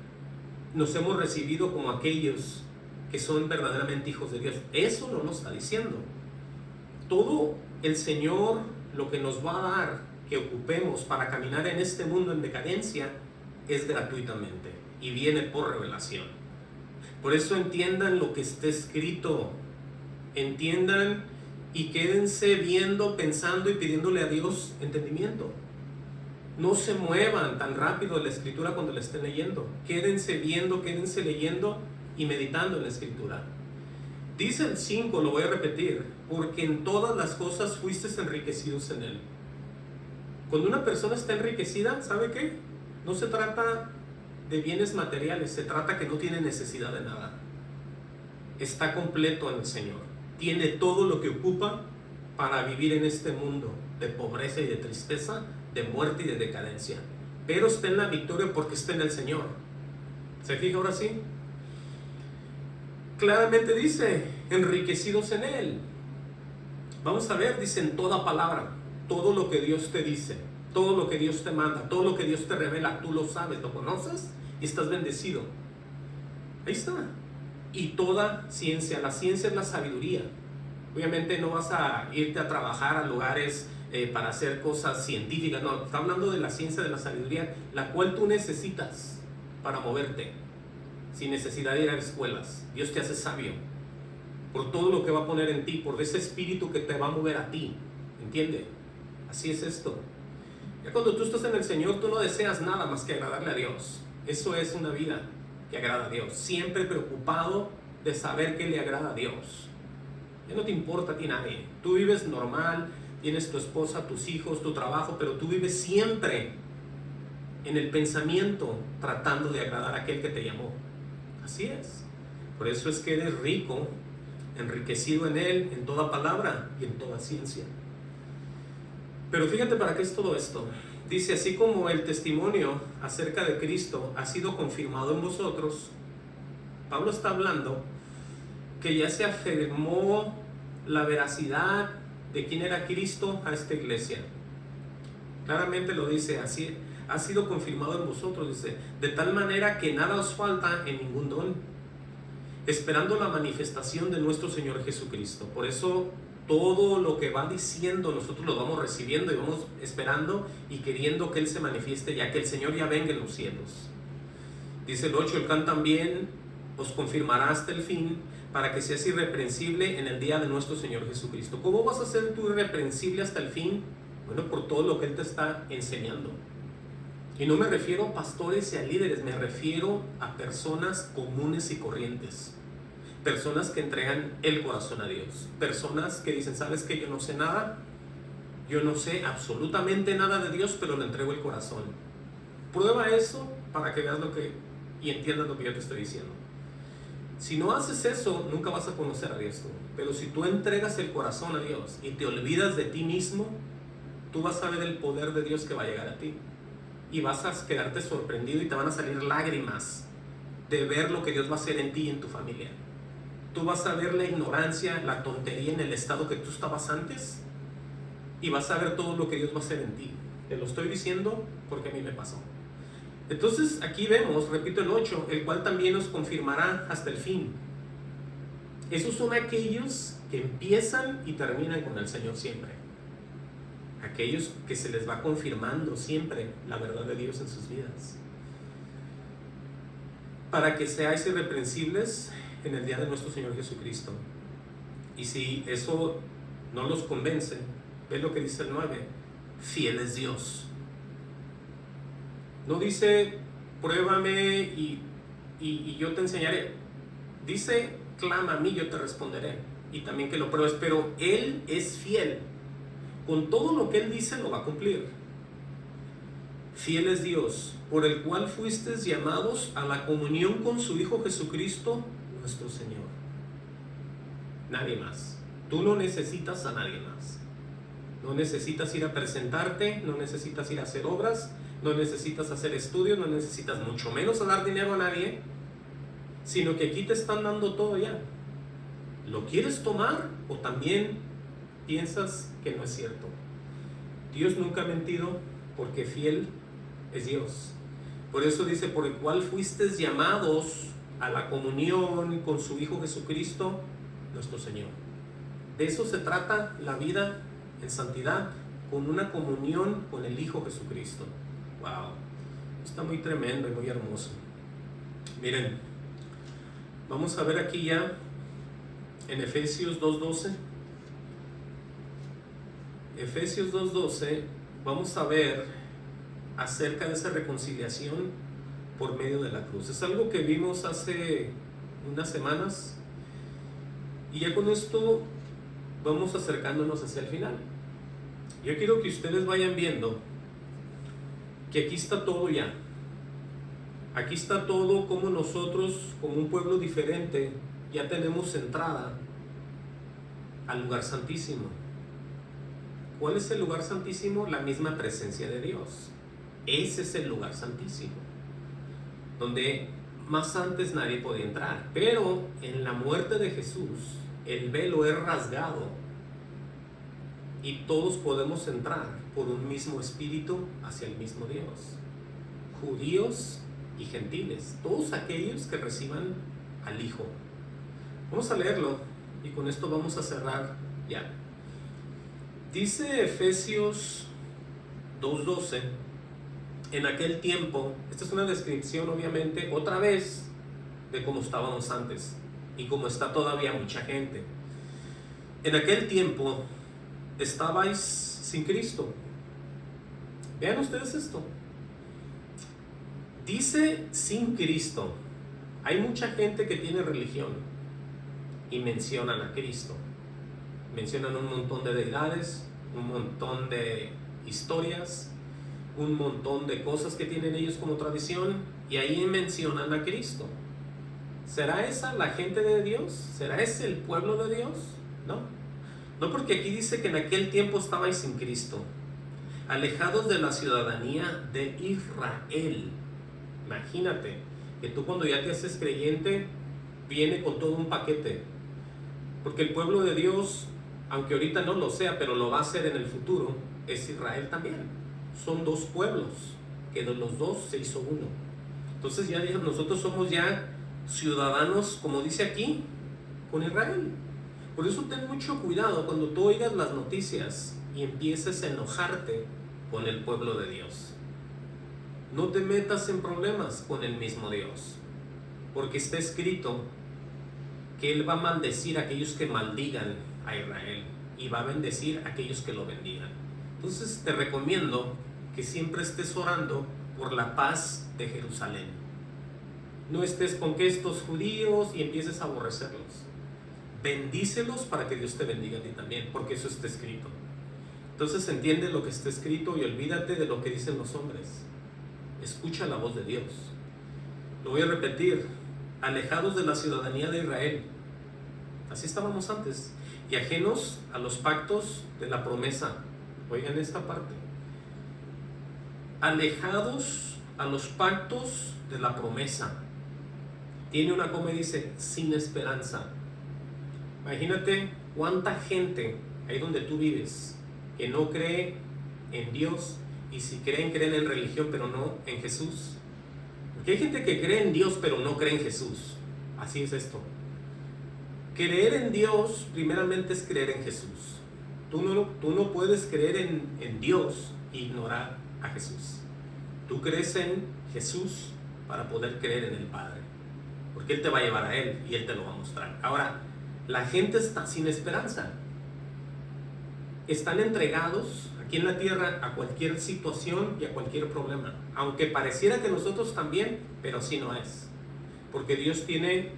nos hemos recibido como aquellos que son verdaderamente hijos de Dios. Eso no nos está diciendo. Todo el Señor, lo que nos va a dar, que ocupemos para caminar en este mundo en decadencia, es gratuitamente y viene por revelación. Por eso entiendan lo que está escrito. Entiendan y quédense viendo, pensando y pidiéndole a Dios entendimiento. No se muevan tan rápido de la escritura cuando la estén leyendo. Quédense viendo, quédense leyendo y meditando en la escritura. Dice el 5, lo voy a repetir: porque en todas las cosas fuisteis enriquecidos en Él. Cuando una persona está enriquecida, ¿sabe qué? No se trata de bienes materiales, se trata que no tiene necesidad de nada. Está completo en el Señor. Tiene todo lo que ocupa para vivir en este mundo de pobreza y de tristeza, de muerte y de decadencia. Pero está en la victoria porque está en el Señor. ¿Se fija ahora sí? Claramente dice, enriquecidos en Él. Vamos a ver, dice en toda palabra, todo lo que Dios te dice. Todo lo que Dios te manda, todo lo que Dios te revela, tú lo sabes, lo conoces y estás bendecido. Ahí está. Y toda ciencia, la ciencia es la sabiduría. Obviamente no vas a irte a trabajar a lugares para hacer cosas científicas, no, está hablando de la ciencia de la sabiduría, la cual tú necesitas para moverte, sin necesidad de ir a escuelas. Dios te hace sabio por todo lo que va a poner en ti, por ese espíritu que te va a mover a ti, ¿entiende? Así es esto. Ya cuando tú estás en el Señor, tú no deseas nada más que agradarle a Dios. Eso es una vida que agrada a Dios, siempre preocupado de saber que le agrada a Dios. Ya no te importa a ti nadie, tú vives normal, tienes tu esposa, tus hijos, tu trabajo, pero tú vives siempre en el pensamiento tratando de agradar a aquel que te llamó. Así es. Por eso es que eres rico, enriquecido en Él, en toda palabra y en toda ciencia. Pero fíjate para qué es todo esto. Dice, así como el testimonio acerca de Cristo ha sido confirmado en vosotros, Pablo está hablando que ya se afirmó la veracidad de quién era Cristo a esta iglesia. Claramente lo dice, así ha sido confirmado en vosotros, dice, de tal manera que nada os falta en ningún don, esperando la manifestación de nuestro Señor Jesucristo. Por eso todo lo que va diciendo nosotros lo vamos recibiendo y vamos esperando y queriendo que Él se manifieste, ya que el Señor ya venga en los cielos. Dice el 8, el can también os confirmará hasta el fin, para que seas irreprensible en el día de nuestro Señor Jesucristo. ¿Cómo vas a ser tú irreprensible hasta el fin? Bueno, por todo lo que Él te está enseñando. Y no me refiero a pastores y a líderes, me refiero a personas comunes y corrientes. Personas que entregan el corazón a Dios. Personas que dicen, ¿sabes qué? Yo no sé nada. Yo no sé absolutamente nada de Dios, pero le entrego el corazón. Prueba eso para que veas y entiendas lo que yo te estoy diciendo. Si no haces eso, nunca vas a conocer a Dios tú. Pero si tú entregas el corazón a Dios y te olvidas de ti mismo, tú vas a ver el poder de Dios que va a llegar a ti. Y vas a quedarte sorprendido y te van a salir lágrimas de ver lo que Dios va a hacer en ti y en tu familia. Tú vas a ver la ignorancia, la tontería en el estado que tú estabas antes y vas a ver todo lo que Dios va a hacer en ti. Te lo estoy diciendo porque a mí me pasó. Entonces aquí vemos, repito el 8, el cual también nos confirmará hasta el fin. Esos son aquellos que empiezan y terminan con el Señor siempre. Aquellos que se les va confirmando siempre la verdad de Dios en sus vidas. Para que seáis irreprensibles en el día de nuestro Señor Jesucristo. Y si eso no los convence, ve lo que dice el 9, fiel es Dios. No dice, pruébame y yo te enseñaré. Dice, clama a mí, yo te responderé. Y también que lo pruebes, pero Él es fiel. Con todo lo que Él dice lo va a cumplir. Fiel es Dios, por el cual fuisteis llamados a la comunión con su Hijo Jesucristo, nuestro Señor. Nadie más. Tú no necesitas a nadie más. No necesitas ir a presentarte, no necesitas ir a hacer obras, no necesitas hacer estudios, no necesitas mucho menos a dar dinero a nadie, sino que aquí te están dando todo ya. ¿Lo quieres tomar o también piensas que no es cierto? Dios nunca ha mentido porque fiel es Dios. Por eso dice, por el cual fuisteis llamados a la comunión con su Hijo Jesucristo, nuestro Señor. De eso se trata la vida en santidad, con una comunión con el Hijo Jesucristo. Wow, está muy tremendo y muy hermoso. Miren, vamos a ver aquí ya en Efesios 2:12. Efesios 2:12, vamos a ver acerca de esa reconciliación por medio de la cruz. Es algo que vimos hace unas semanas y ya con esto vamos acercándonos hacia el final. Yo quiero que ustedes vayan viendo que aquí está todo ya. Aquí está todo, como nosotros, como un pueblo diferente, ya tenemos entrada al lugar santísimo. ¿Cuál es el lugar santísimo? La misma presencia de Dios. Ese es el lugar santísimo, donde más antes nadie podía entrar. Pero en la muerte de Jesús, el velo es rasgado y todos podemos entrar por un mismo espíritu hacia el mismo Dios. Judíos y gentiles, todos aquellos que reciban al Hijo. Vamos a leerlo y con esto vamos a cerrar ya. Dice Efesios 2:12, en aquel tiempo, esta es una descripción obviamente otra vez de cómo estábamos antes y cómo está todavía mucha gente. En aquel tiempo estabais sin Cristo. Vean ustedes esto. Dice sin Cristo. Hay mucha gente que tiene religión y mencionan a Cristo. Mencionan un montón de deidades, un montón de historias, un montón de cosas que tienen ellos como tradición, y ahí mencionan a Cristo. ¿Será esa la gente de Dios? ¿Será ese el pueblo de Dios? No. No, porque aquí dice que en aquel tiempo estabais sin Cristo, alejados de la ciudadanía de Israel. Imagínate que tú cuando ya te haces creyente, viene con todo un paquete. Porque el pueblo de Dios, aunque ahorita no lo sea, pero lo va a ser en el futuro, es Israel también. Son dos pueblos, que de los dos se hizo uno. Entonces ya nosotros somos ya ciudadanos, como dice aquí, con Israel. Por eso ten mucho cuidado cuando tú oigas las noticias y empieces a enojarte con el pueblo de Dios. No te metas en problemas con el mismo Dios, porque está escrito que Él va a maldecir a aquellos que maldigan a Israel y va a bendecir a aquellos que lo bendigan. Entonces te recomiendo que siempre estés orando por la paz de Jerusalén. No estés con que estos judíos y empieces a aborrecerlos. Bendícelos para que Dios te bendiga a ti también, porque eso está escrito. Entonces entiende lo que está escrito y olvídate de lo que dicen los hombres. Escucha la voz de Dios. Lo voy a repetir: alejados de la ciudadanía de Israel. Así estábamos antes. Y ajenos a los pactos de la promesa. Oigan esta parte. Alejados a los pactos de la promesa. Tiene una coma y dice sin esperanza. Imagínate cuánta gente ahí donde tú vives que no cree en Dios, y si creen en religión pero no en Jesús. Porque hay gente que cree en Dios pero no cree en Jesús. Así es esto. Creer en Dios primeramente es creer en Jesús. Tú no puedes creer en Dios e ignorar a Jesús. Tú crees en Jesús para poder creer en el Padre, porque Él te va a llevar a Él y Él te lo va a mostrar. Ahora, la gente está sin esperanza. Están entregados aquí en la tierra a cualquier situación y a cualquier problema, aunque pareciera que nosotros también, pero así no es, porque Dios tiene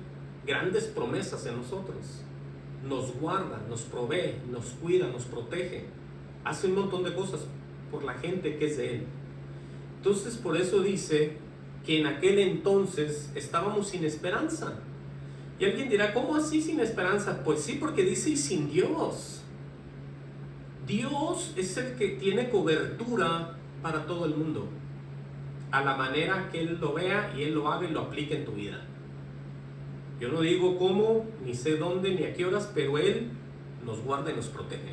grandes promesas en nosotros. Nos guarda, nos provee, nos cuida, nos protege, hace un montón de cosas por la gente que es de Él. Entonces por eso dice que en aquel entonces estábamos sin esperanza. Y alguien dirá, ¿cómo así sin esperanza? Pues sí, porque dice sin Dios. Dios es el que tiene cobertura para todo el mundo, a la manera que Él lo vea y Él lo haga y lo aplique en tu vida. Yo no digo cómo, ni sé dónde, ni a qué horas, pero Él nos guarda y nos protege.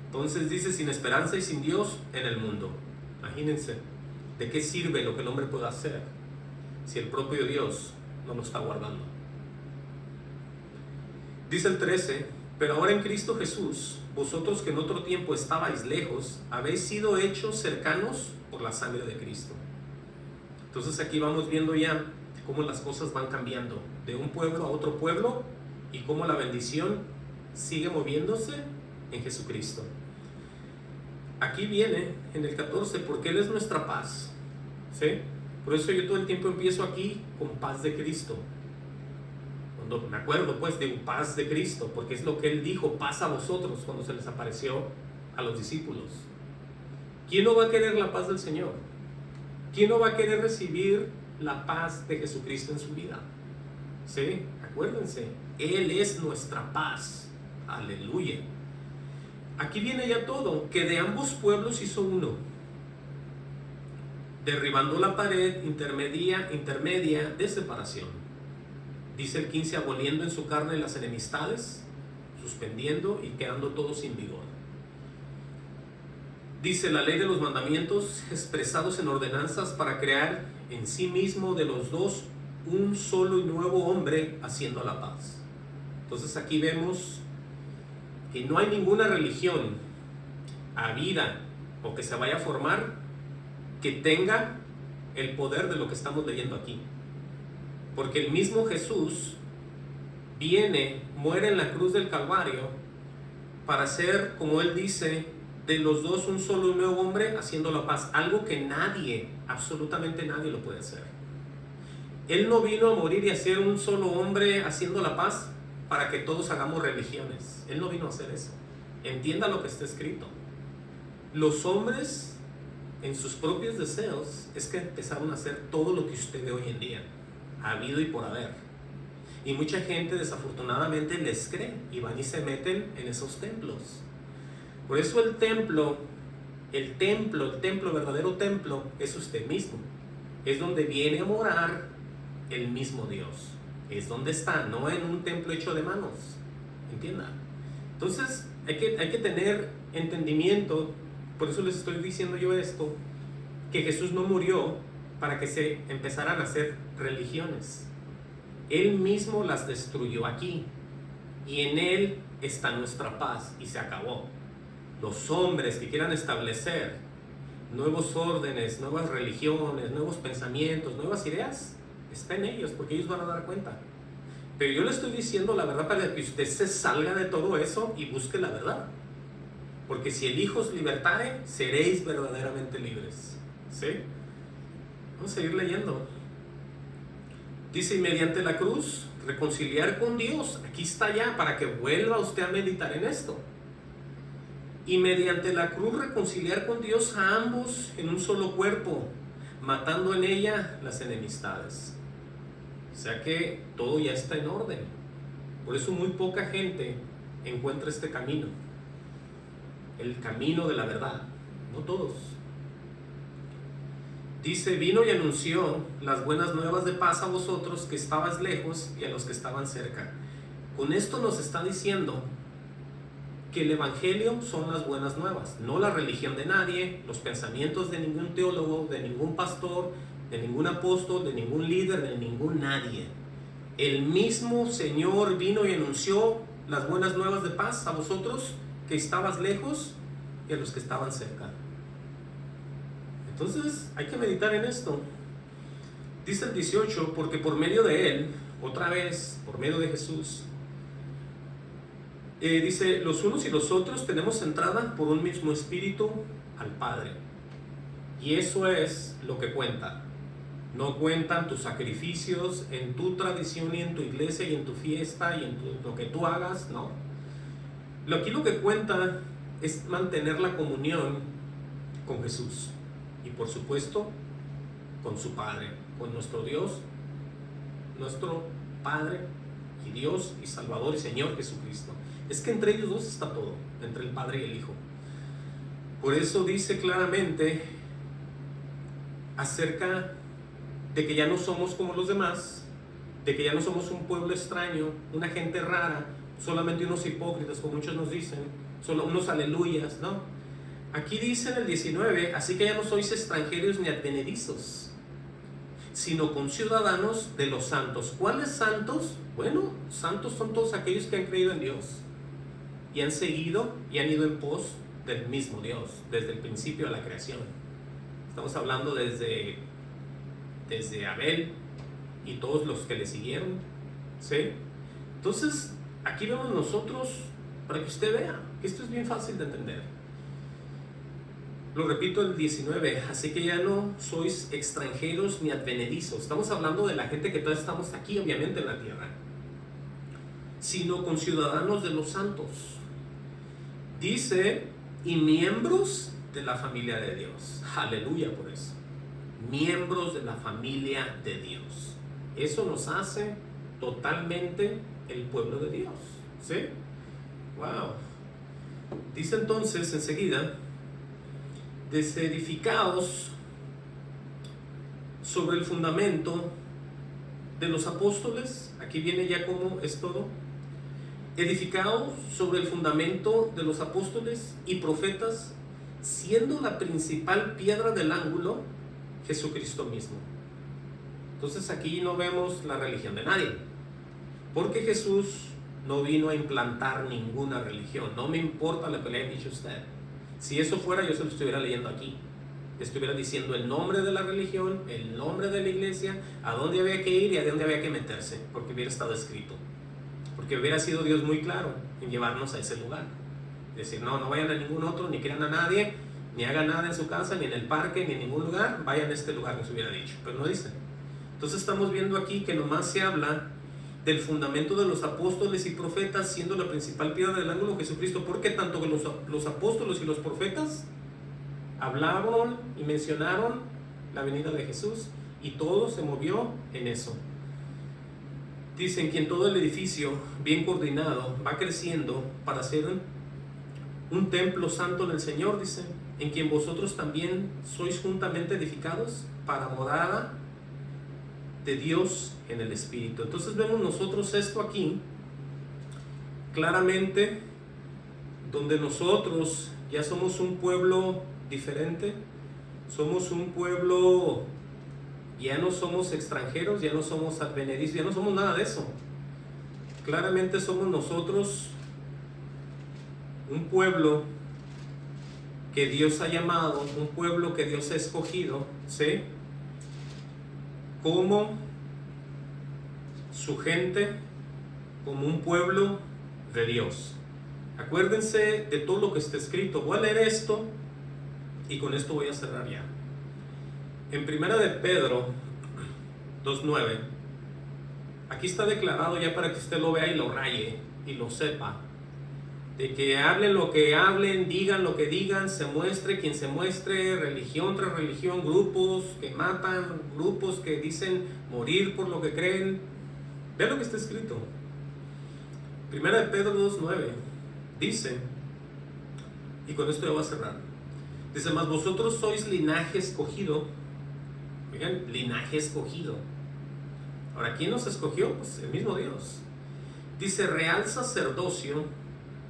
Entonces dice sin esperanza y sin Dios en el mundo. Imagínense, ¿de qué sirve lo que el hombre pueda hacer si el propio Dios no lo está guardando? Dice el 13, pero ahora en Cristo Jesús, vosotros que en otro tiempo estabais lejos, habéis sido hechos cercanos por la sangre de Cristo. Entonces aquí vamos viendo ya cómo las cosas van cambiando de un pueblo a otro pueblo y cómo la bendición sigue moviéndose en Jesucristo. Aquí viene en el 14, porque Él es nuestra paz, ¿sí? Por eso yo todo el tiempo empiezo aquí con paz de Cristo. Cuando me acuerdo pues de paz de Cristo, porque es lo que Él dijo, paz a vosotros, cuando se les apareció a los discípulos. ¿Quién no va a querer la paz del Señor? ¿Quién no va a querer recibir la paz de Jesucristo en su vida? ¿Sí? Acuérdense, Él es nuestra paz. Aleluya. Aquí viene ya todo, que de ambos pueblos hizo uno, derribando la pared intermedia de separación. Dice el 15, aboliendo en su carne las enemistades, suspendiendo y quedando todos sin vigor. Dice la ley de los mandamientos expresados en ordenanzas para crear en sí mismo de los dos un solo y nuevo hombre haciendo la paz. Entonces aquí vemos que no hay ninguna religión habida o que se vaya a formar que tenga el poder de lo que estamos leyendo aquí. Porque el mismo Jesús viene, muere en la cruz del Calvario para hacer, como él dice, de los dos un solo y nuevo hombre haciendo la paz. Algo que nadie, absolutamente nadie lo puede hacer. Él no vino a morir y a ser un solo hombre haciendo la paz para que todos hagamos religiones. Él no vino a hacer eso. Entienda lo que está escrito. Los hombres, en sus propios deseos, es que empezaron a hacer todo lo que usted ve hoy en día, habido y por haber. Y mucha gente desafortunadamente les cree y van y se meten en esos templos. Por eso el templo, el verdadero templo, es usted mismo. Es donde viene a morar el mismo Dios. Es donde está, no en un templo hecho de manos. ¿Entienda? Entonces hay que tener entendimiento. Por eso les estoy diciendo yo esto, que Jesús no murió para que se empezaran a hacer religiones. Él mismo las destruyó aquí, y en Él está nuestra paz, y se acabó. Los hombres que quieran establecer nuevos órdenes, nuevas religiones, nuevos pensamientos, nuevas ideas, está en ellos, porque ellos van a dar cuenta. Pero yo le estoy diciendo la verdad para que usted se salga de todo eso y busque la verdad. Porque si el Hijo os libertare, seréis verdaderamente libres. ¿Sí? Vamos a seguir leyendo. Dice, y mediante la cruz, reconciliar con Dios. Aquí está ya, para que vuelva usted a meditar en esto. Y mediante la cruz reconciliar con Dios a ambos en un solo cuerpo, matando en ella las enemistades. O sea que todo ya está en orden. Por eso muy poca gente encuentra este camino. El camino de la verdad. No todos. Dice, vino y anunció las buenas nuevas de paz a vosotros que estabais lejos y a los que estaban cerca. Con esto nos está diciendo que el evangelio son las buenas nuevas, no la religión de nadie, los pensamientos de ningún teólogo, de ningún pastor, de ningún apóstol, de ningún líder, de ningún nadie. El mismo Señor vino y anunció las buenas nuevas de paz a vosotros que estabas lejos y a los que estaban cerca. Entonces hay que meditar en esto. Dice el 18, porque por medio de Él, otra vez, por medio de Jesús, dice, los unos y los otros tenemos entrada por un mismo espíritu al Padre. Y eso es lo que cuenta. No cuentan tus sacrificios en tu tradición y en tu iglesia y en tu fiesta y en lo que tú hagas, no. Aquí lo que cuenta es mantener la comunión con Jesús y por supuesto con su Padre, con nuestro Dios, nuestro Padre y Dios y Salvador y Señor Jesucristo. Es que entre ellos dos está todo, entre el Padre y el Hijo. Por eso dice claramente acerca de que ya no somos como los demás, de que ya no somos un pueblo extraño, una gente rara, solamente unos hipócritas, como muchos nos dicen, solo unos aleluyas, ¿no? Aquí dice en el 19, así que ya no sois extranjeros ni advenedizos, sino conciudadanos de los santos. ¿Cuáles santos? Bueno, santos son todos aquellos que han creído en Dios y han seguido y han ido en pos del mismo Dios desde el principio de la creación. Estamos hablando desde Abel y todos los que le siguieron, ¿sí? Entonces aquí vemos nosotros, para que usted vea que esto es bien fácil de entender. Lo repito, el 19, así que ya no sois extranjeros ni advenedizos. Estamos hablando de la gente que todavía estamos aquí, obviamente, en la tierra, sino conciudadanos de los santos. Dice, y miembros de la familia de Dios. Aleluya por eso. Miembros de la familia de Dios. Eso nos hace totalmente el pueblo de Dios. ¿Sí? Wow. Dice entonces enseguida, desedificados sobre el fundamento de los apóstoles. Aquí viene ya como es todo. Edificados sobre el fundamento de los apóstoles y profetas, siendo la principal piedra del ángulo Jesucristo mismo. Entonces aquí no vemos la religión de nadie, porque Jesús no vino a implantar ninguna religión. No me importa lo que le haya dicho usted. Si eso fuera, yo se lo estuviera leyendo aquí. Estuviera diciendo el nombre de la religión, el nombre de la iglesia, a dónde había que ir y a dónde había que meterse, porque hubiera estado escrito. Porque hubiera sido Dios muy claro en llevarnos a ese lugar. Decir, no, no vayan a ningún otro, ni crean a nadie, ni hagan nada en su casa, ni en el parque, ni en ningún lugar, vayan a este lugar, nos hubiera dicho. Pero no dice. Entonces estamos viendo aquí que nomás se habla del fundamento de los apóstoles y profetas, siendo la principal piedra del ángulo Jesucristo, porque tanto los apóstoles y los profetas hablaron y mencionaron la venida de Jesús, y todo se movió en eso. Dicen que en todo el edificio, bien coordinado, va creciendo para ser un templo santo en el Señor, dice, en quien vosotros también sois juntamente edificados para morada de Dios en el Espíritu. Entonces vemos nosotros esto aquí claramente, donde nosotros ya somos un pueblo diferente, somos un pueblo, ya no somos extranjeros, ya no somos advenedizos, ya no somos nada de eso. Claramente somos nosotros un pueblo que Dios ha llamado, un pueblo que Dios ha escogido, ¿sí?, como su gente, como un pueblo de Dios. Acuérdense de todo lo que está escrito. Voy a leer esto y con esto voy a cerrar ya. En Primera de Pedro 2:9, aquí está declarado ya para que usted lo vea y lo raye y lo sepa, de que hablen lo que hablen, digan lo que digan, se muestre quien se muestre, religión tras religión, grupos que matan, grupos que dicen morir por lo que creen. Vean lo que está escrito. Primera de Pedro 2:9 dice, y con esto ya voy a cerrar, dice, mas vosotros sois linaje escogido. Oigan, linaje escogido. Ahora, ¿quién nos escogió? Pues el mismo Dios. Dice, real sacerdocio,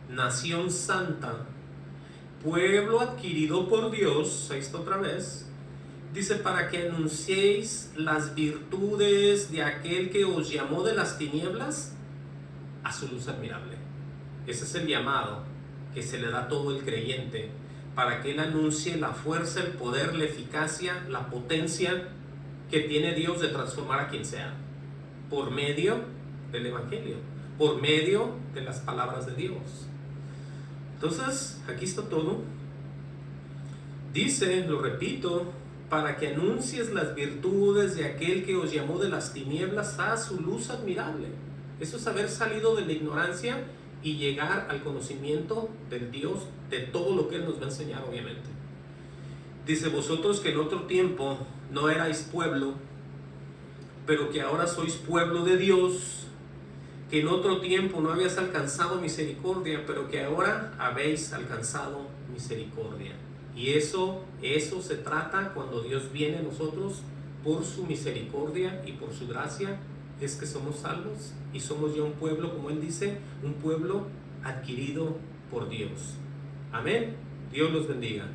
nación santa, pueblo adquirido por Dios. Ahí está otra vez. Dice, para que anunciéis las virtudes de aquel que os llamó de las tinieblas a su luz admirable. Ese es el llamado que se le da a todo el creyente, para que él anuncie la fuerza, el poder, la eficacia, la potencia que tiene Dios de transformar a quien sea, por medio del Evangelio, por medio de las palabras de Dios. Entonces, aquí está todo. Dice, lo repito, para que anuncies las virtudes de aquel que os llamó de las tinieblas a su luz admirable. Eso es haber salido de la ignorancia y llegar al conocimiento del Dios, de todo lo que Él nos va a enseñar, obviamente. Dice, vosotros que en otro tiempo no erais pueblo, pero que ahora sois pueblo de Dios, que en otro tiempo no habías alcanzado misericordia, pero que ahora habéis alcanzado misericordia. Y eso se trata cuando Dios viene a nosotros por su misericordia y por su gracia, es que somos salvos y somos ya un pueblo, como Él dice, un pueblo adquirido por Dios. Amén. Dios los bendiga.